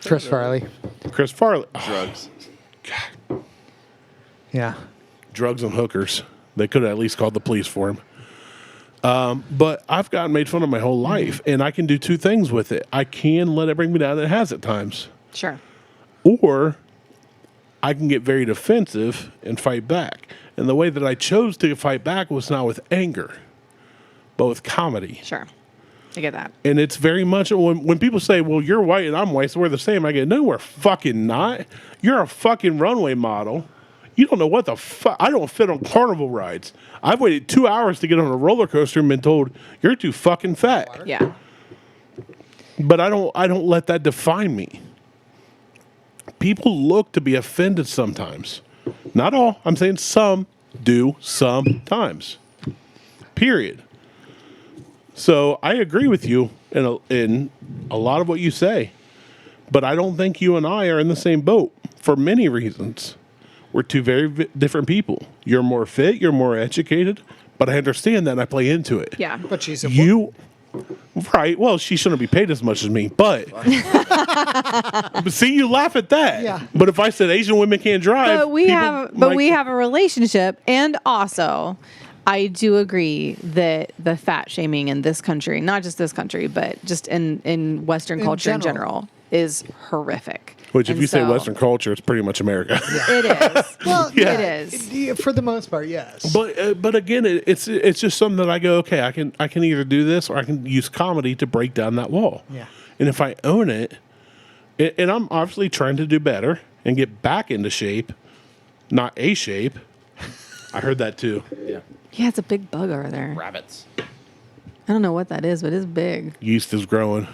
Chris Farley. Chris Farley. Oh, Drugs. Yeah. drugs and hookers. They could have at least called the police for him. But I've gotten made fun of my whole life, and I can do two things with it. I can let it bring me down. It has at times. Sure. Or I can get very defensive and fight back. And the way that I chose to fight back was not with anger, but with comedy. Sure. I get that. And it's very much when people say, well, you're white and I'm white, so we're the same. I get, no, we're fucking not. You're a fucking runway model. You don't know what the fuck. I don't fit on carnival rides. I've waited 2 hours to get on a roller coaster and been told, you're too fucking fat. Yeah. But I don't let that define me. People look to be offended sometimes. Not all. I'm saying some do sometimes. Period. So I agree with you in a lot of what you say. But I don't think you and I are in the same boat for many reasons. We're two very different people. You're more fit, you're more educated, but I understand that and I play into it. Yeah. But she's a Right. Well, she shouldn't be paid as much as me, but see, you laugh at that. Yeah. But if I said Asian women can't drive, But we have a relationship, and also I do agree that the fat shaming in this country, not just this country, but just in Western culture in general, is horrific. Which, if And you say so- Western culture, it's pretty much America. It is. Well, Yeah. It is. For the most part, yes. But again, it's just something that I go, okay, I can either do this or I can use comedy to break down that wall. Yeah. And if I own it, and I'm obviously trying to do better and get back into shape, not a shape. I heard that too. Yeah. Yeah, it's a big bug over there. Rabbits. I don't know what that is, but it's big. Yeast is growing.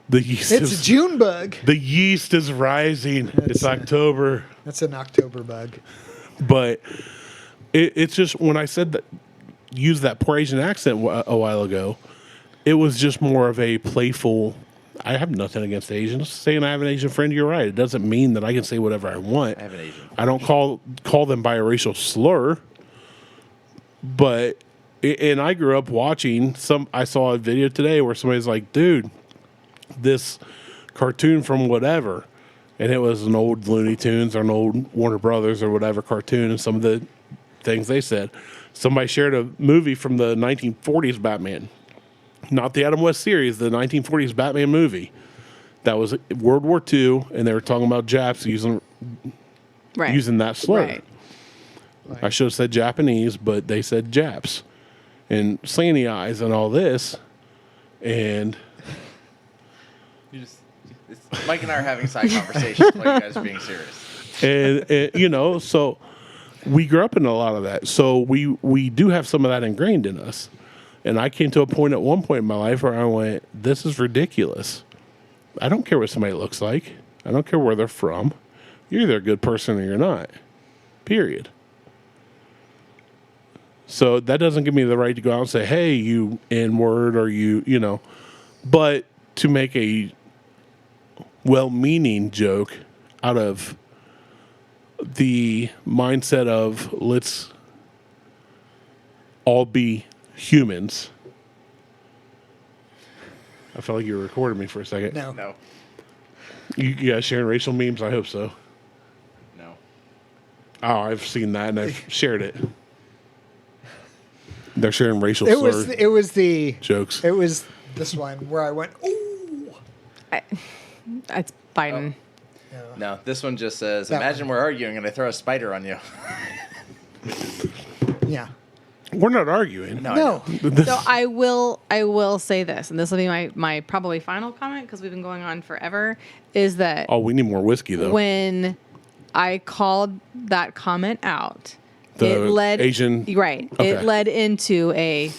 The yeast It's is a June bug. The yeast is rising. It's October. That's an October bug. But it's just when I said that, use that poor Asian accent a while ago, it was just more of a playful. I have nothing against Asians. Saying I have an Asian friend, you're right. It doesn't mean that I can say whatever I want. I have an Asian friend. I don't call them by a racial slur. But and I grew up watching I saw a video today where somebody's like, dude, this cartoon from whatever, and it was an old Looney Tunes or an old Warner Brothers or whatever cartoon, and some of the things they said. Somebody shared a movie from the 1940s Batman, not the Adam West series, the 1940s Batman movie. That was World War II, and they were talking about Japs using that slur. Right. I should have said Japanese, but they said Japs, and slanty eyes and all this, and Mike and I are having side conversations while you guys are being serious. and so we grew up in a lot of that. So we do have some of that ingrained in us. And I came to a point at one point in my life where I went, this is ridiculous. I don't care what somebody looks like. I don't care where they're from. You're either a good person or you're not. Period. So that doesn't give me the right to go out and say, hey, you N-word, or you. But to make a well-meaning joke out of the mindset of let's all be humans. I felt like you were recording me for a second. No. You guys sharing racial memes? I hope so. No. Oh, I've seen that and I've shared it. They're sharing racial It slur was the jokes. It was this one where I went, ooh. It's Biden. No, this one just says, That imagine we're arguing and I throw a spider on you. Yeah. We're not arguing. No. So I will say this, and this will be my probably final comment because we've been going on forever, is that Oh, we need more whiskey though. when I called that comment out, The it led Asian- right. Okay. It led into a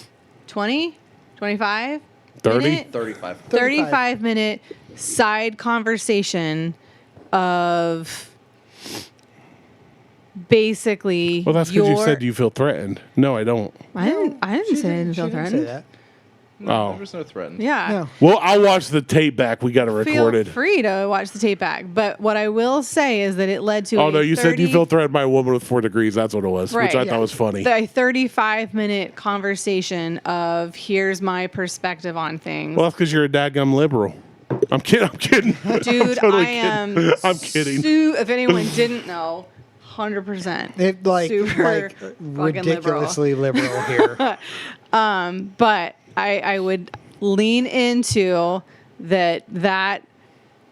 20, 25, 30? minute, 35. 35 minute side conversation of basically Well, that's because you said you feel threatened. No, I don't. I didn't say I didn't feel She didn't threatened. say that. Oh. There's no threatened. Yeah. No. Well, I'll watch the tape back. We got it Feel recorded. free to watch the tape back. But what I will say is that it led to Oh, no, you said you 30 feel threatened by a woman with 4 degrees. That's what it was, which Right, I yeah. thought was funny. a 35-minute conversation of here's my perspective on things. Well, that's because you're a dadgum liberal. I'm kidding. Dude, I'm totally I am. kidding. I'm kidding. If anyone didn't know, 100%. It like Super like fucking ridiculously liberal here. But I would lean into that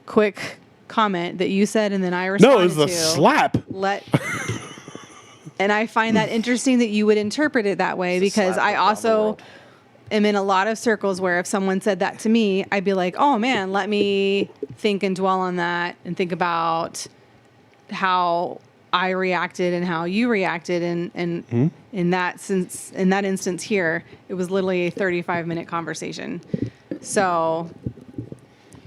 quick comment that you said, and then I responded No, it was a to. slap. And I find that interesting that you would interpret it that way, because slap I around the also world. am in a lot of circles where if someone said that to me, I'd be like, oh man, let me think and dwell on that and think about how I reacted and how you reacted. And in that instance here, it was literally a 35-minute conversation. So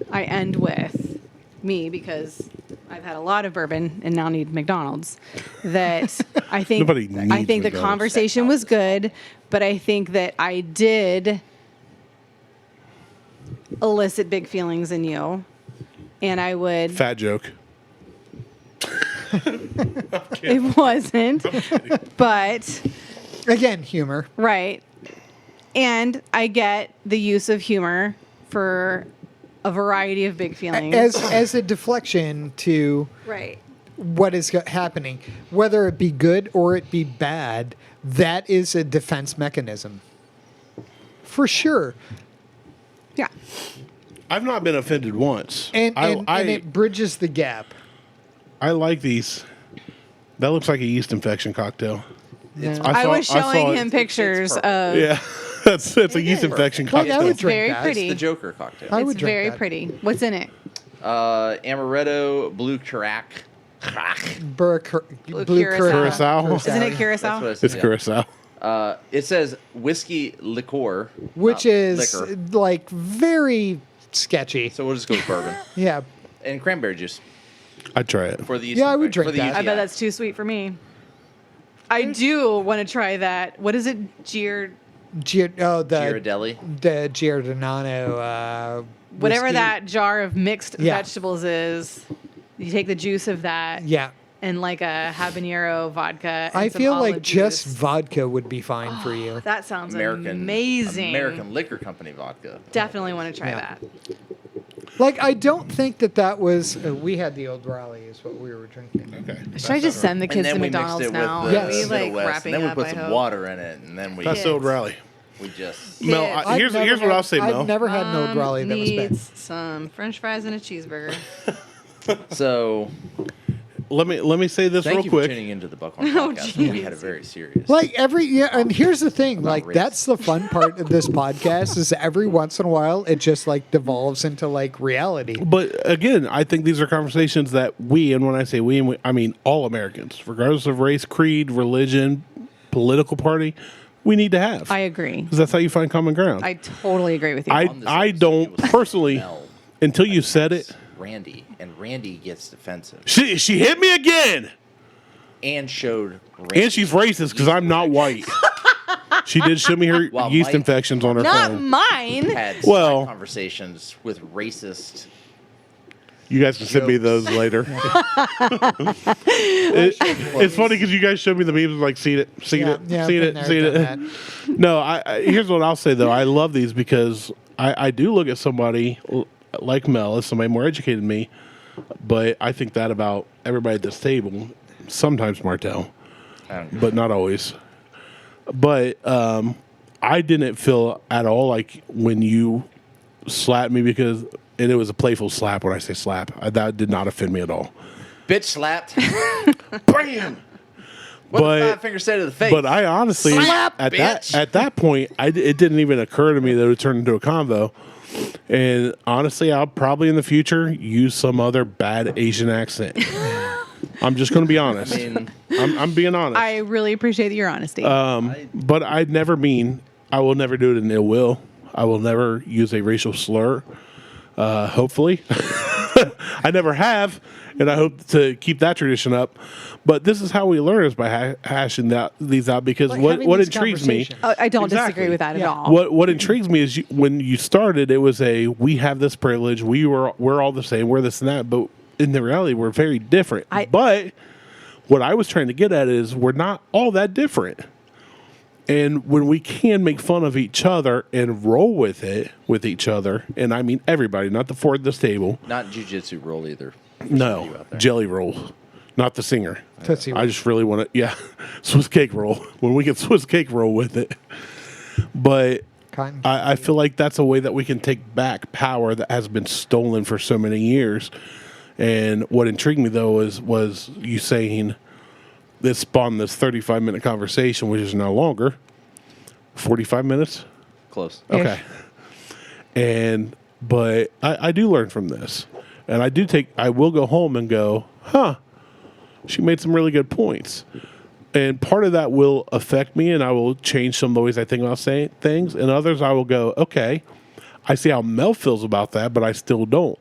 I end with me, because I've had a lot of bourbon and now need McDonald's. That I think Nobody needs the McDonald's. conversation was good, but I think that I did elicit big feelings in you, and I would. Fat joke. It wasn't, but Again, humor. right. And I get the use of humor for a variety of big feelings. As a deflection to right. what is happening, whether it be good or it be bad, that is a defense mechanism. For sure. Yeah. I've not been offended once. And I it bridges the gap. like these. That looks like a yeast infection cocktail. I was showing saw him it. pictures purple. of. Yeah, it's a yeast infection Like, I cocktail. would It's drink very that. pretty. The Joker cocktail. I would It's drink very that. pretty. What's in it? Amaretto, blue crack. Blue Curacao. Isn't it curacao? That's what it It's says. curacao. It says whiskey liqueur, which not is liquor. like very sketchy. So we'll just go with bourbon Yeah. and cranberry juice I'd try it. for the yeast. Yeah, I would infection- for drink the that. I bet UTI. that's too sweet for me. I do want to try that. What is it? The Ghirardelli. Giordano. Whatever whiskey. that jar of mixed Yeah. vegetables is. You take the juice of that Yeah. and like a habanero vodka. And I some feel like olive just juice. vodka would be fine for you. That sounds American amazing. American Liquor Company vodka. Definitely want to try Yeah. that. Like, I don't think that was. We had the old Raleigh, is what we were drinking. Okay. Should I just send the And kids then to we mixed McDonald's it now? with Yes. Are the we like Middle West, wrapping and then we up? put I some hope. water in it, and then we That's the old rally. just Mel, Kids. here's I've what never I'll say, had- Mel. I've never had an old Raleigh that was bad. Needs some French fries and a cheeseburger. so. Let me say this Thank real you quick. for tuning into the Buckhorn Podcast. We had a very serious. Like and here's the thing, like race. that's the fun part of this podcast is every once in a while it just like devolves into like reality. But again, I think these are conversations that we, and when I say we, I mean all Americans, regardless of race, creed, religion, political party, we need to have. I agree. Because that's how you find common ground. I totally agree with you. I On this I episode, don't it was personally, Mel until you said it, Randy, and Randy gets defensive she hit me again. and showed. Randy And she's racist because I'm not white. She did show me her While yeast Mike- infections on her Not phone. mine. had Well- conversations with racist. You guys can send me those later. It's funny because you guys showed me the memes like, seen it. I've been there, seen done it. No, I here's what I'll say though. I love these because I do look at somebody like Mel as somebody more educated than me, but I think that about everybody at this table. Sometimes Martelle, but not always. But I didn't feel at all like when you slapped me because, and it was a playful slap. When I say slap, that did not offend me at all. Bitch slapped. Bam! What But- did Five Finger say to the face? But I honestly, Slap, at bitch. that point, it didn't even occur to me that it would turn into a convo. And honestly, I'll probably in the future use some other bad Asian accent. I'm just going to be honest. I mean, I'm being honest. I really appreciate your honesty. But I will never do it in ill will. I will never use a racial slur. Hopefully. I never have, and I hope to keep that tradition up. But this is how we learn is by hashing these out because Like what having what these intrigues me. conversations. I don't Exactly. disagree with that at Yeah. all. What intrigues me is when you started, it was we have this privilege. We're all the same. We're this and that. But in the reality, we're very different. But what I was trying to get at is we're not all that different. And when we can make fun of each other and roll with it with each other, and I mean everybody, not the four at this table. Not jujitsu roll either. No, jelly roll, not the singer. Tootsie Roll. I just really want to, Swiss cake roll. When we can Swiss cake roll with it. But Cotton. I feel like that's a way that we can take back power that has been stolen for so many years. And what intrigued me, though, was you saying this spawned this 35-minute conversation, which is no longer 45 minutes. Close. Okay. But I do learn from this. And I will go home and go, she made some really good points. And part of that will affect me, and I will change some of the ways I think about saying things. And others, I will go, okay, I see how Mel feels about that, but I still don't.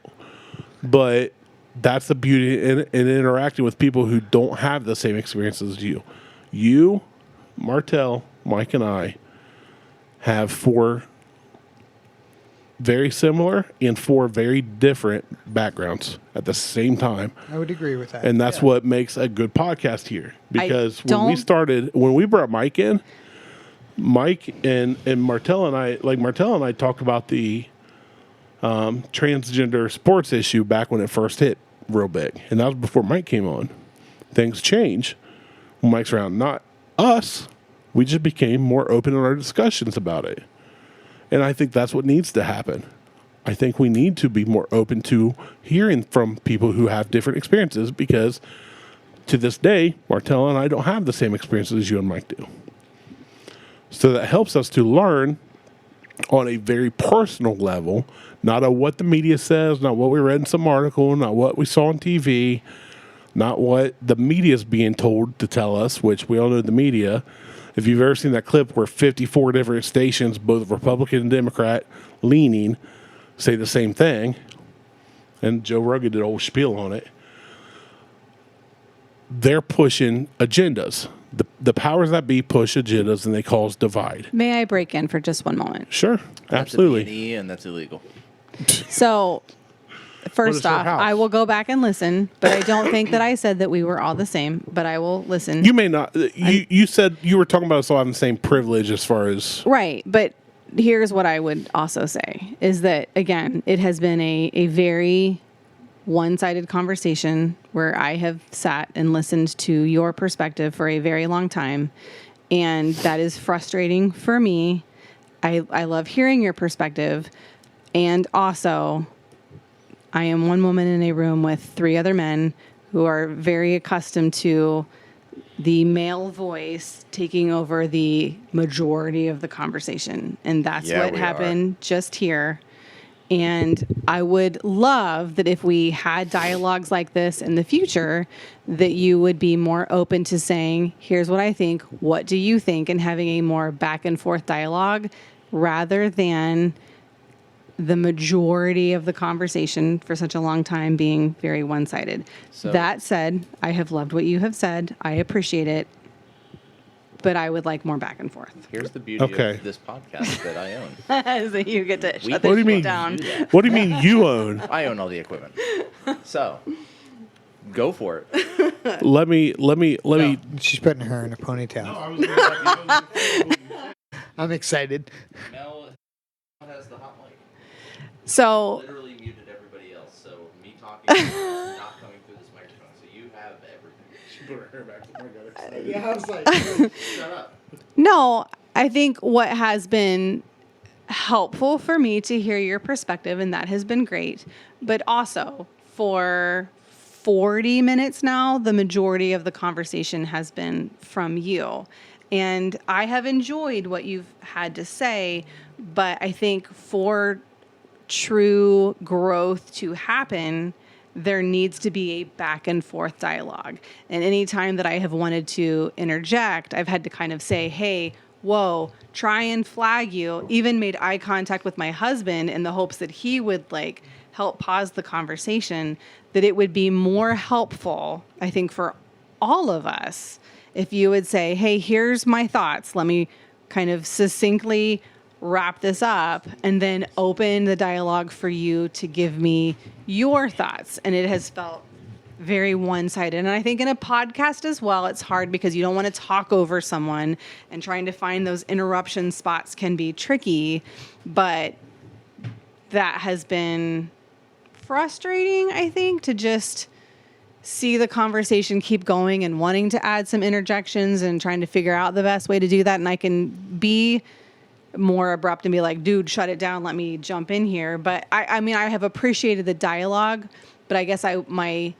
But that's the beauty in interacting with people who don't have the same experiences as you. You, Martelle, Mike, and I have 4 very similar and 4 very different backgrounds at the same time. I would agree with that. And that's what makes a good podcast here. Because when we brought Mike in, Mike and Martelle and I talked about the transgender sports issue back when it first hit real big. And that was before Mike came on. Things change when Mike's around. Not us. We just became more open in our discussions about it. And I think that's what needs to happen. I think we need to be more open to hearing from people who have different experiences, because to this day, Martelle and I don't have the same experiences as you and Mike do. So that helps us to learn on a very personal level, not on what the media says, not what we read in some article, not what we saw on TV, not what the media is being told to tell us, which we all know the media. If you've ever seen that clip where 54 different stations, both Republican and Democrat leaning, say the same thing, and Joe Rogan did a whole spiel on it, they're pushing agendas. The powers that be push agendas, and they cause divide. May I break in for just one moment? Sure, absolutely. That's a B&E, and that's illegal. So, first your off, house? I will go back and listen, but I don't think that I said that we were all the same, but I will listen. You may not. You said you were talking about us all having the same privilege as far as... Right, but here's what I would also say, is that, again, it has been a very one-sided conversation where I have sat and listened to your perspective for a very long time, and that is frustrating for me. I love hearing your perspective, and also I am one woman in a room with 3 other men who are very accustomed to the male voice taking over the majority of the conversation. And that's what happened just here. And I would love that if we had dialogues like this in the future, that you would be more open to saying, here's what I think, what do you think, and having a more back and forth dialogue rather than the majority of the conversation for such a long time being very one-sided. So, that said, I have loved what you have said. I appreciate it. But I would like more back and forth. Here's the beauty of this podcast that I own. So you get to shut What do you mean? down. What do you mean you own? I own all the equipment. So, go for it. Let me. She's putting her in a ponytail. I'm excited. Mel has the hot mic. So Literally muted everybody else, so me talking is not coming through this microphone. So you have everything. She put her hair back. Oh my God, Yeah, I was like, shut up. no, I think what has been helpful for me to hear your perspective, and that has been great, but also for 40 minutes now, the majority of the conversation has been from you. And I have enjoyed what you've had to say, but I think for true growth to happen, there needs to be a back and forth dialogue. And any time that I have wanted to interject, I've had to kind of say, hey, whoa, try and flag you, even made eye contact with my husband in the hopes that he would like help pause the conversation, that it would be more helpful, I think, for all of us if you would say, hey, here's my thoughts. Let me kind of succinctly wrap this up and then open the dialogue for you to give me your thoughts. And it has felt very one-sided. And I think in a podcast as well, it's hard because you don't want to talk over someone, and trying to find those interruption spots can be tricky. But that has been frustrating, I think, to just see the conversation keep going and wanting to add some interjections and trying to figure out the best way to do that. And I can be more abrupt and be like, dude, shut it down. Let me jump in here. But I mean, I have appreciated the dialogue, but I guess my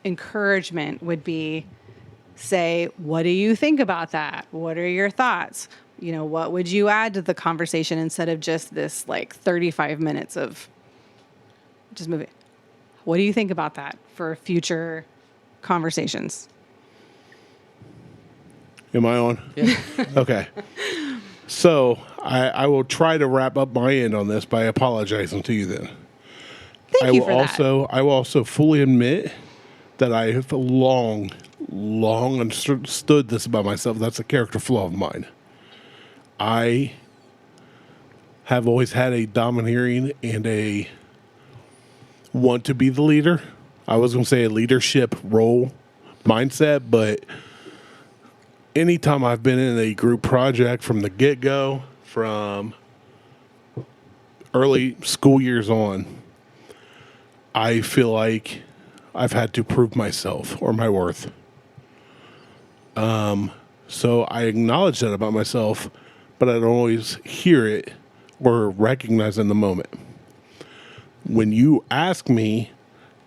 encouragement would be, say, what do you think about that? What are your thoughts? You know, what would you add to the conversation instead of just this like 35 minutes of just move it? What do you think about that for future conversations? Am I on? Yeah. Okay. So I will try to wrap up my end on this by apologizing to you then. Thank you for that. I will also fully admit that I have long understood this about myself. That's a character flaw of mine. I have always had a domineering and a want to be the leader. I was going to say a leadership role mindset, but anytime I've been in a group project from the get-go, from early school years on, I feel like I've had to prove myself or my worth. So I acknowledge that about myself, but I don't always hear it or recognize in the moment. When you ask me,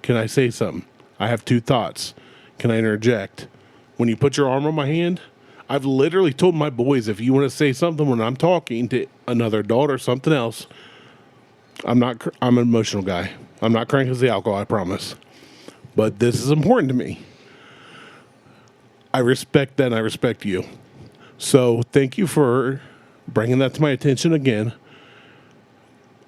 can I say something? I have two thoughts. Can I interject? When you put your arm on my hand, I've literally told my boys, if you want to say something when I'm talking to another adult or something else, I'm an emotional guy. I'm not cranky as the alcohol, I promise. But this is important to me. I respect that and I respect you. So thank you for bringing that to my attention again.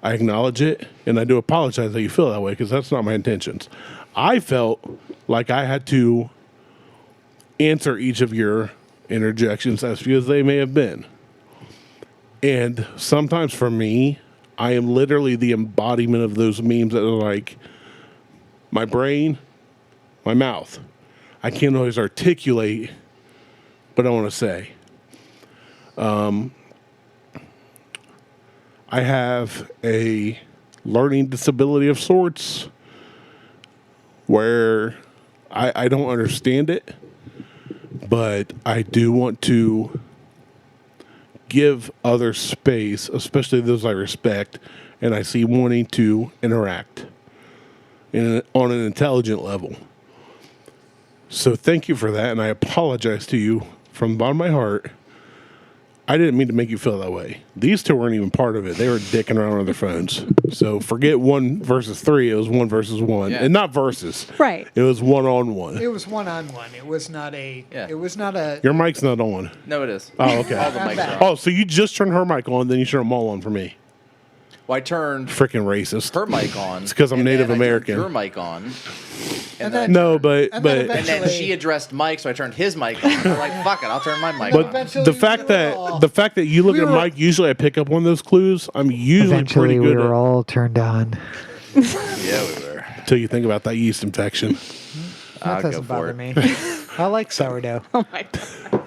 I acknowledge it, and I do apologize that you feel that way, because that's not my intentions. I felt like I had to answer each of your interjections, as few as they may have been. And sometimes for me, I am literally the embodiment of those memes that are like my brain, my mouth. I can't always articulate what I want to say. I have a learning disability of sorts where I don't understand it, but I do want to give others space, especially those I respect, and I see wanting to interact on an intelligent level. So thank you for that, and I apologize to you from the bottom of my heart. I didn't mean to make you feel that way. These two weren't even part of it. They were dicking around on their phones. So forget 1 versus 3. It was 1 versus 1. Yeah. And not versus. Right. It was 1-on-1. It was 1-on-1. It was not a... Yeah. It was not a... Your mic's not on. No, it is. Oh, okay. All the mics are on. Oh, so you just turned her mic on, then you turned them all on for me. Well, I turned Freaking racist. her mic on. It's 'cause I'm and Native then I turned American. your mic on. And then- then, No, but And then and then she addressed Mike, so I turned his mic on. I'm like, fuck it, I'll turn my mic but on. Eventually the we fact were all- that you look we at were- Mike, usually I pick up one of those clues. I'm usually Eventually, pretty we good were at, all turned on. Yeah, we were. until you think about that yeast infection. That I'll go doesn't for bother it. me. I like sourdough. Oh my God.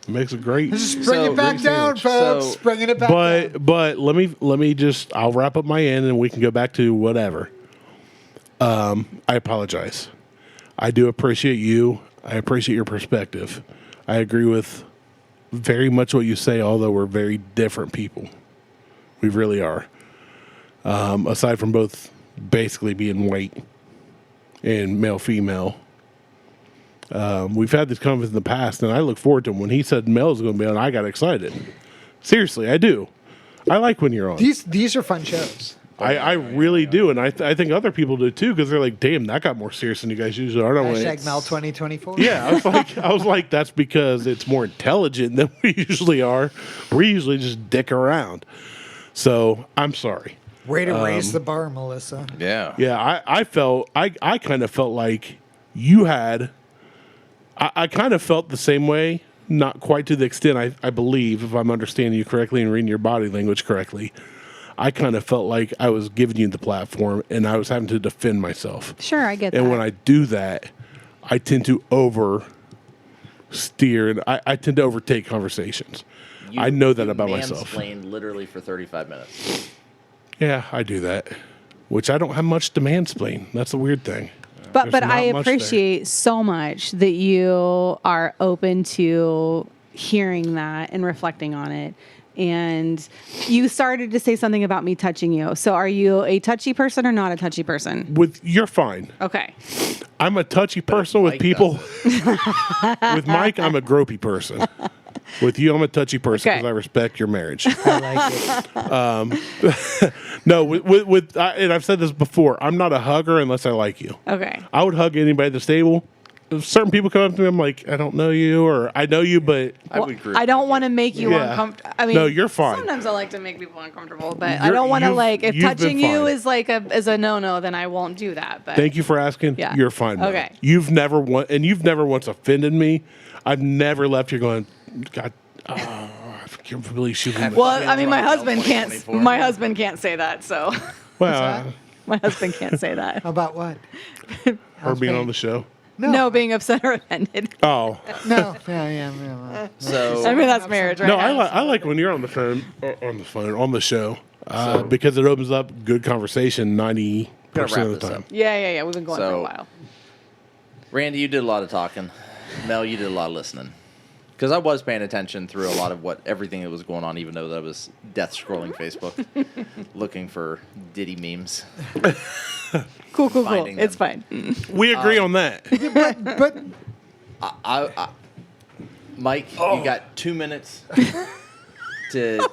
It makes it great. Just bring So, it back down, folks. so- Bringing it back down. But let me just, I'll wrap up my end and we can go back to whatever. I apologize. I do appreciate you. I appreciate your perspective. I agree with very much what you say, although we're very different people. We really are. Aside from both basically being white and male-female. We've had this conversation in the past, and I look forward to them. When he said Mel is going to be on, I got excited. Seriously, I do. I like when you're on. These are fun shows. I really do, and I think other people do too, because they're like, "Damn, that got more serious than you guys usually are." Hashtag Mel 2024. Yeah, I was like, that's because it's more intelligent than we usually are. We usually just dick around. So I'm sorry. Way to raise the bar, Melissa. Yeah. Yeah, I kind of felt like you had. I kind of felt the same way, not quite to the extent I believe, if I'm understanding you correctly and reading your body language correctly. I kind of felt like I was giving you the platform and I was having to defend myself. Sure, I get that. And when I do that, I tend to oversteer and I tend to overtake conversations. I know that about myself. Mansplained literally for 35 minutes. Yeah, I do that. Which I don't have much to mansplain. That's a weird thing. But There's I not much there. appreciate so much that you are open to hearing that and reflecting on it. And you started to say something about me touching you. So are you a touchy person or not a touchy person? You're fine. Okay. I'm a touchy person with Mike people. With Mike, I'm a gropey person. With you, I'm a touchy person because Okay. I respect your marriage. I like it. No, and I've said this before. I'm not a hugger unless I like you. Okay. I would hug anybody at the table. If certain people come up to me, I'm like, I don't know you, or I know you, but I would agree. I don't want to make you Yeah. uncomfortable. I mean, No, you're fine. Sometimes I like to make people uncomfortable, but I You're- don't want to you've- if you've been touching you fine. is like is a no-no, then I won't do that. But thank you for asking. Yeah. You're fine. Mel. Okay. You've never you've never once offended me. I've never left here going, God, I can't believe she was. Well, I mean, my husband 2024. My husband can't say that. So Well, my husband can't say that. About what? her being on the show. No, being upset or offended. Oh. No. Yeah. So I mean, that's marriage, right? No, I like when you're on the the show, because it opens up good conversation 90% Gonna of wrap the this time. up. Yeah. We've been going for a So- while. Randy, you did a lot of talking. Mel, you did a lot of listening. Because I was paying attention through a lot of everything that was going on, even though that was death scrolling Facebook, looking for Diddy memes. Cool. finding It's them. fine. We agree on that. But Mike, you got 2 minutes to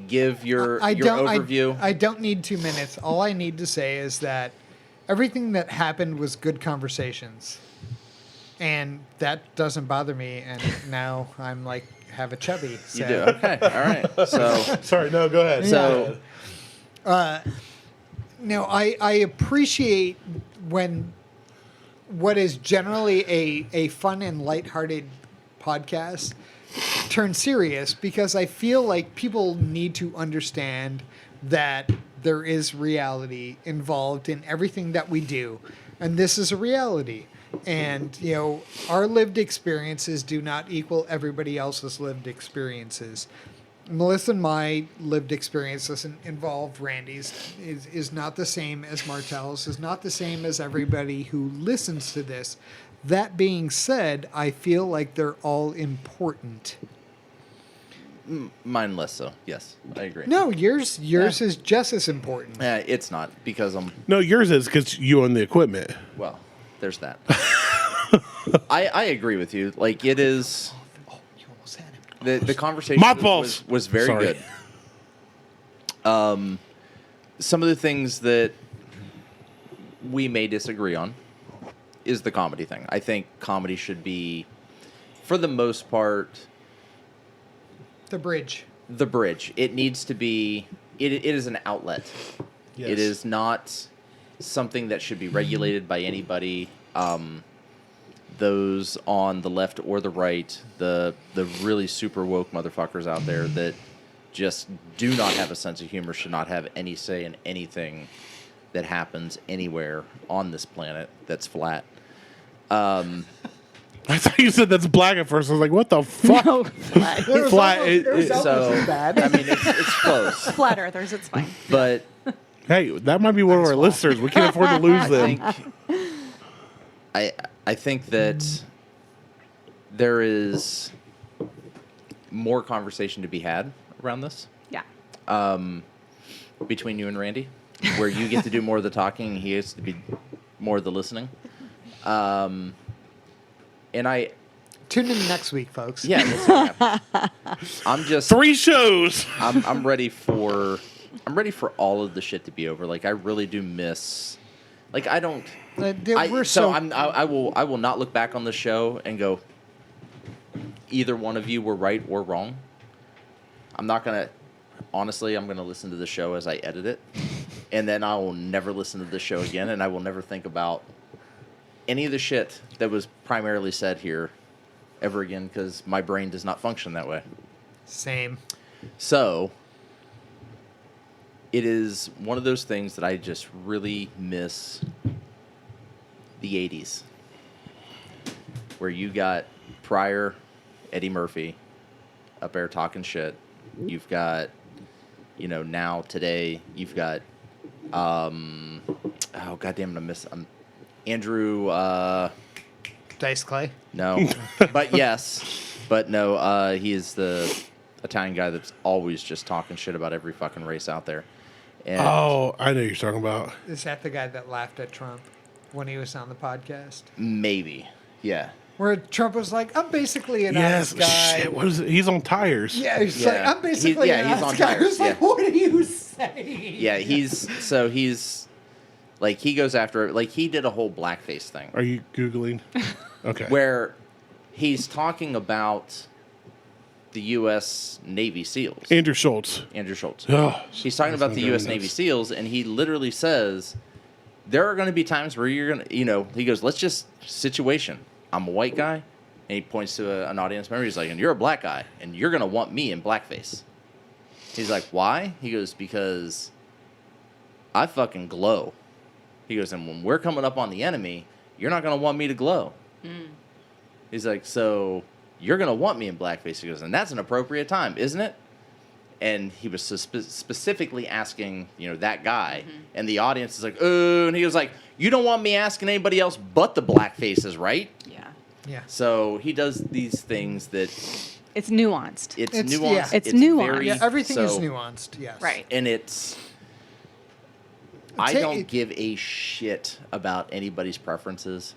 give your overview. I don't need 2 minutes. All I need to say is that everything that happened was good conversations. And that doesn't bother me. And now I'm like, have a chubby. So. You do? Okay. All right. So, Sorry, no, go ahead. so No, I appreciate when what is generally a fun and lighthearted podcast turns serious, because I feel like people need to understand that there is reality involved in everything that we do. And this is a reality. And, our lived experiences do not equal everybody else's lived experiences. Melissa and my lived experience doesn't involve Randy's, is not the same as Martelle's, is not the same as everybody who listens to this. That being said, I feel like they're all important. mine less so. Yes, I agree. No, yours is just as important. It's not because I'm. No, yours is because you own the equipment. Well, there's that. I agree with you. Like, it is. You almost had him. The conversation My balls. was very Sorry. good. Some of the things that we may disagree on is the comedy thing. I think comedy should be, for the most part, The bridge. the bridge. It needs to be. It is an outlet. Yes. It is not something that should be regulated by anybody. Those on the left or the right, the really super woke motherfuckers out there that just do not have a sense of humor should not have any say in anything that happens anywhere on this planet that's flat. I thought you said that's black at first. I was like, what the fuck? No, flat. Flat. So, I mean, it's close. Flat earthers, it's fine. But Hey, that might be one of our listeners. We can't afford to lose them. I think that there is more conversation to be had around this Yeah. between you and Randy, where you get to do more of the talking and he gets to be more of the listening. And I, Tune in next week, folks. yeah, we'll see what happens. I'm just 3 shows. I'm ready for all of the shit to be over. Like, I really do miss. Like, I don't. I will not look back on the show and go, either one of you were right or wrong. I'm not gonna. Honestly, I'm gonna listen to the show as I edit it, and then I will never listen to the show again, and I will never think about any of the shit that was primarily said here ever again, because my brain does not function that way. Same. So, it is one of those things that I just really miss the 80s, where you got Pryor, Eddie Murphy up there talking shit. You've got, now today, you've got, oh, goddamn it, Andrew, Dice Clay? No, but yes, but no, he is the Italian guy that's always just talking shit about every fucking race out there. And oh, I know who you're talking about. Is that the guy that laughed at Trump when he was on the podcast? Maybe, yeah. Where Trump was like, I'm basically an honest guy. Shit, what is it? He's on tires. Yeah, he's like, I'm basically an honest on guy. tires. He's like, what are you saying? Yeah, he's like, he goes after, like, he did a whole blackface thing. Are you Googling? Okay. Where he's talking about the U.S. Navy SEALs. Andrew Schultz. Oh, he's talking about the U.S. Navy SEALs, and he literally says, there are going to be times where you're going to, he goes, let's just situation. I'm a white guy, and he points to an audience member. He's like, and you're a black guy, and you're going to want me in blackface. He's like, why? He goes, because I fucking glow. He goes, and when we're coming up on the enemy, you're not going to want me to glow. Mm. He's like, so you're going to want me in blackface. He goes, and that's an appropriate time, isn't it? And he was specifically asking, that guy. Mm-hmm. And the audience is like, oh, and he was like, you don't want me asking anybody else but the black faces, right? Yeah. So he does these things that... It's nuanced. It's nuanced. Yeah. It's nuanced. Yeah, everything is nuanced, yes. Right. And it's... I don't give a shit about anybody's preferences,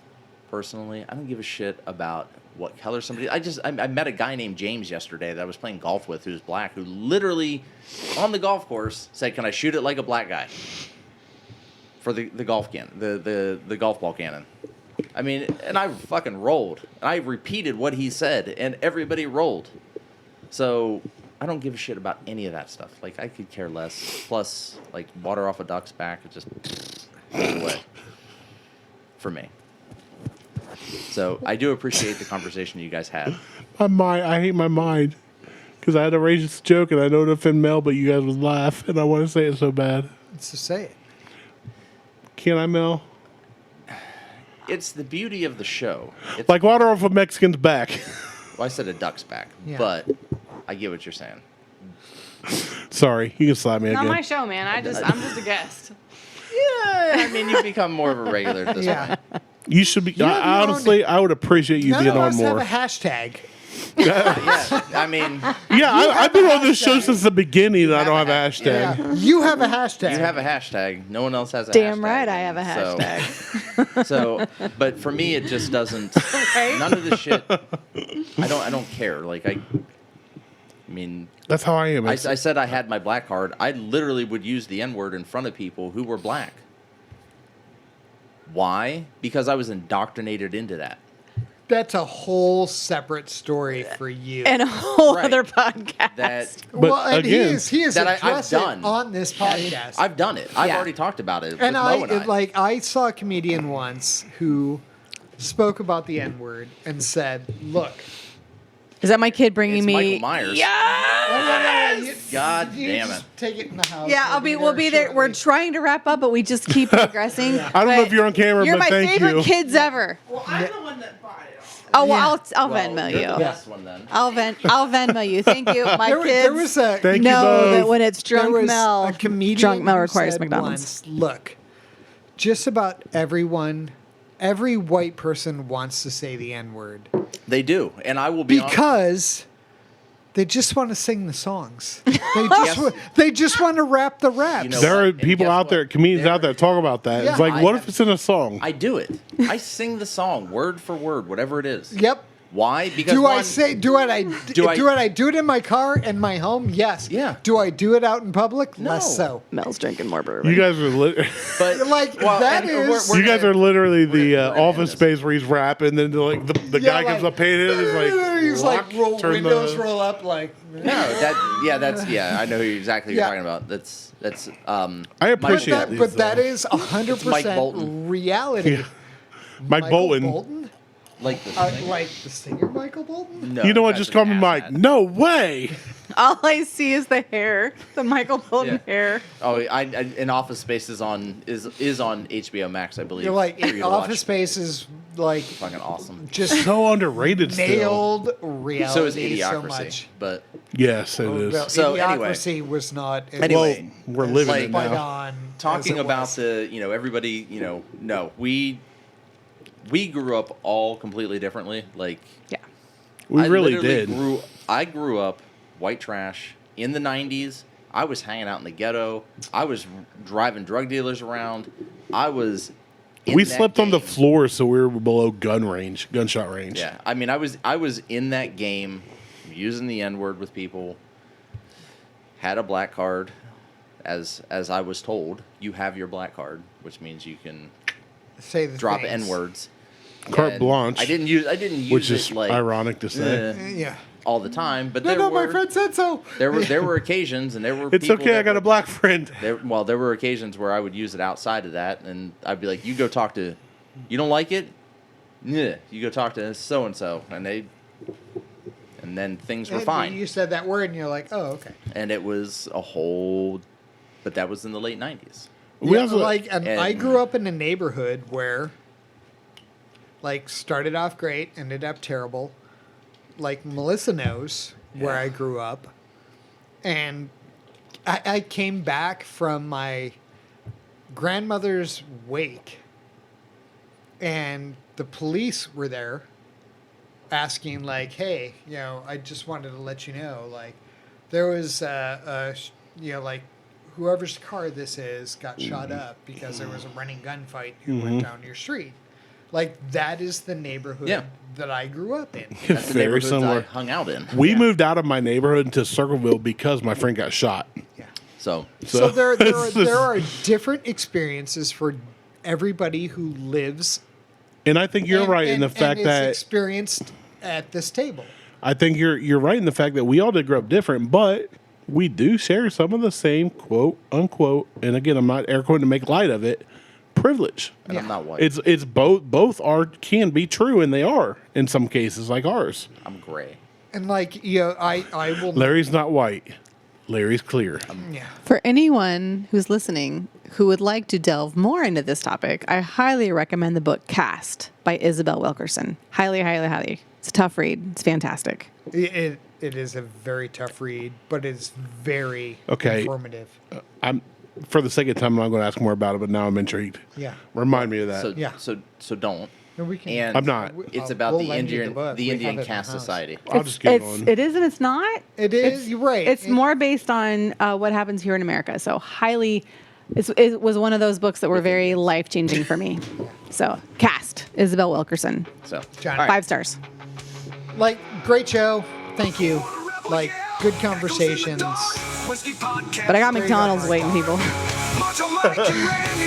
personally. I don't give a shit about what color somebody... I met a guy named James yesterday that I was playing golf with who's black, who literally, on the golf course, said, can I shoot it like a black guy? For the golf cannon, the golf ball cannon. I mean, and I fucking rolled. I repeated what he said, and everybody rolled. So I don't give a shit about any of that stuff. Like, I could care less. Plus, like, water off a duck's back, it just goes away for me. So I do appreciate the conversation you guys had. I hate my mind. Because I had to raise this joke, and I know it offend Mel, but you guys would laugh, and I want to say it so bad. Let's just say it. Can I, Mel? It's the beauty of the show. It's like water off a Mexican's back. Well, I said a duck's back, yeah. But I get what you're saying. Sorry, you can slap me Not again. my show, man. I'm just a guest. Yeah, I mean, you've become more of a regular at this point. You should be. Honestly, I would appreciate you being on more. None of us have a hashtag. Yeah, I mean... Yeah, I've been on this show since the beginning, and I don't have a hashtag. Yeah. You have a hashtag. You have a hashtag. No one else has a hashtag. Damn right I have a hashtag. So, but for me, it just doesn't... Right? None of this shit... I don't care. Like, I mean... That's how I am. I said I had my black card. I literally would use the N-word in front of people who were black. Why? Because I was indoctrinated into that. That's a whole separate story for you. And a whole other podcast. But again, he is that addressed I've done it on this podcast. I've done it. I've already talked about it. And with Mo I saw a comedian once who spoke about the N-word and said, "Look, is that my kid bringing it's me? Michael Myers. Yes. God you damn just it. Take it in the house. Yeah, we'll be there. We're trying to wrap up, but we just keep progressing. I don't know if you're on camera, You're but my thank favorite you. kids ever. Well, I'm the one that bought it. Oh, well, I'll Venmo You're you. the best one then. I'll Venmo you. Thank you. My There kids was a Thank you know both. that when it's there drunk was Mel, a comedian drunk Mel who requires said McDonald's. once, look, just about every white person wants to say the N-word They do. And I will be because they just want to sing the songs. They just want to rap the raps. You know There what? are And people guess out what? there, comedians out there talk about that. Yeah. It's like, I what have- if it's in a song? I do it. I sing the song word for word, whatever it is. Yep. Why? Because Do one, I do it in my car in my home? Yes. Yeah. Do I do it out in public? No. Less so. Mel's drinking more bourbon. You guys are But that and is- you guys are literally the we're gonna office end this. space where he's rapping, and then like the guy comes up painted, and he's like roll turn windows the- roll up like. I know exactly who you're Yeah. talking about. That's I appreciate But it. that is 100% Bolton. reality. Mike Michael Bolton. like the Like the singer Michael Bolton? No, You know what? that's Just an call me asshat. Mike. No way. All I see is the hair, the Michael Bolton hair. Oh, in Office Space is on HBO Max, I believe. You're like, for you to Office watch. Space is like Fucking awesome. just So underrated still. nailed reality So is so Idiocracy, much. but Yes, it is. Well, So, Idiocracy was not. Anyway, Well, we're living like, it spot now. on talking as it about was. the everybody no, we grew up all completely differently. Like Yeah. We I really literally did. I grew up white trash in the 90s. I was hanging out in the ghetto. I was driving drug dealers around. I was in We that slept on the game. floor, so we were below gunshot range. Yeah, I mean, I was in that game, using the N-word with people. Had a black card, as I was told. You have your black card, which means you can Say the drop things. N-words. Carte And blanche. I didn't use Which it is like ironic to say. Yeah. all the time, but No, there no, were my friend said so. there were occasions, and there were It's people okay, that I got a would- black friend. There were occasions where I would use it outside of that, and I'd be like, "You go talk to, you don't like it? Yeah, you go talk to so and so," and then things were And fine, You said that word, and you're like, oh, okay. and it was a whole, but that was in the late 90s. We Yeah, also and I and- grew up in a neighborhood where, like, started off great, ended up terrible. Like, Melissa knows where I grew up. And I came back from my grandmother's wake, and the police were there asking, like, hey, I just wanted to let you know, like, there was like, whoever's car this is got shot up because there was a running gunfight who went down your street. Like, that is the neighborhood Yeah. that I grew up in. That's the Very neighborhoods similar. I hung out in. We moved out of my neighborhood into Circleville because my friend got shot. Yeah. So So there it's just- are different experiences for everybody who lives. And I think you're right in the fact is that experienced at this table. I think you're right in the fact that we all did grow up different, but we do share some of the same quote unquote. And again, I'm not air quoting to make light of it. Privilege. and I'm not white. It's both can be true, and they are in some cases like ours. I'm gray. And like, I will. Larry's not white. Larry's clear. Yeah. For anyone who's listening who would like to delve more into this topic, I highly recommend the book Cast by Isabel Wilkerson. Highly, highly, highly. It's a tough read. It's fantastic. It is a very tough read, but it's very Okay. informative. I'm for the sake of time, I'm not going to ask more about it, but now I'm intrigued. Yeah. Remind me of that. So Yeah. so don't. No, we can. And I'm not. It's about We'll the lend you the Indian book. We have it in the Caste house. Society. I'll just get on. It is and it's not. It is. You're right. It's more based on what happens here in America. So highly, it was one of those books that were very life changing for me. So Cast, Isabel Wilkerson, So John. all right. 5 stars. Like, great show. Thank you. Like, good conversations. But I got McDonald's waiting, people.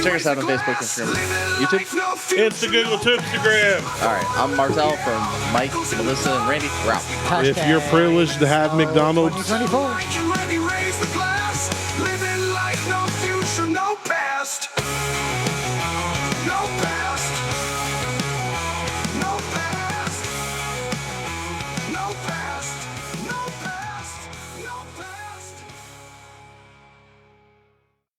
Check us out on Facebook, Instagram, YouTube. It's the Google to Instagram. All right, I'm Martelle from Mike, Melissa, and Randy. We're out. If you're privileged to have McDonald's, 2024.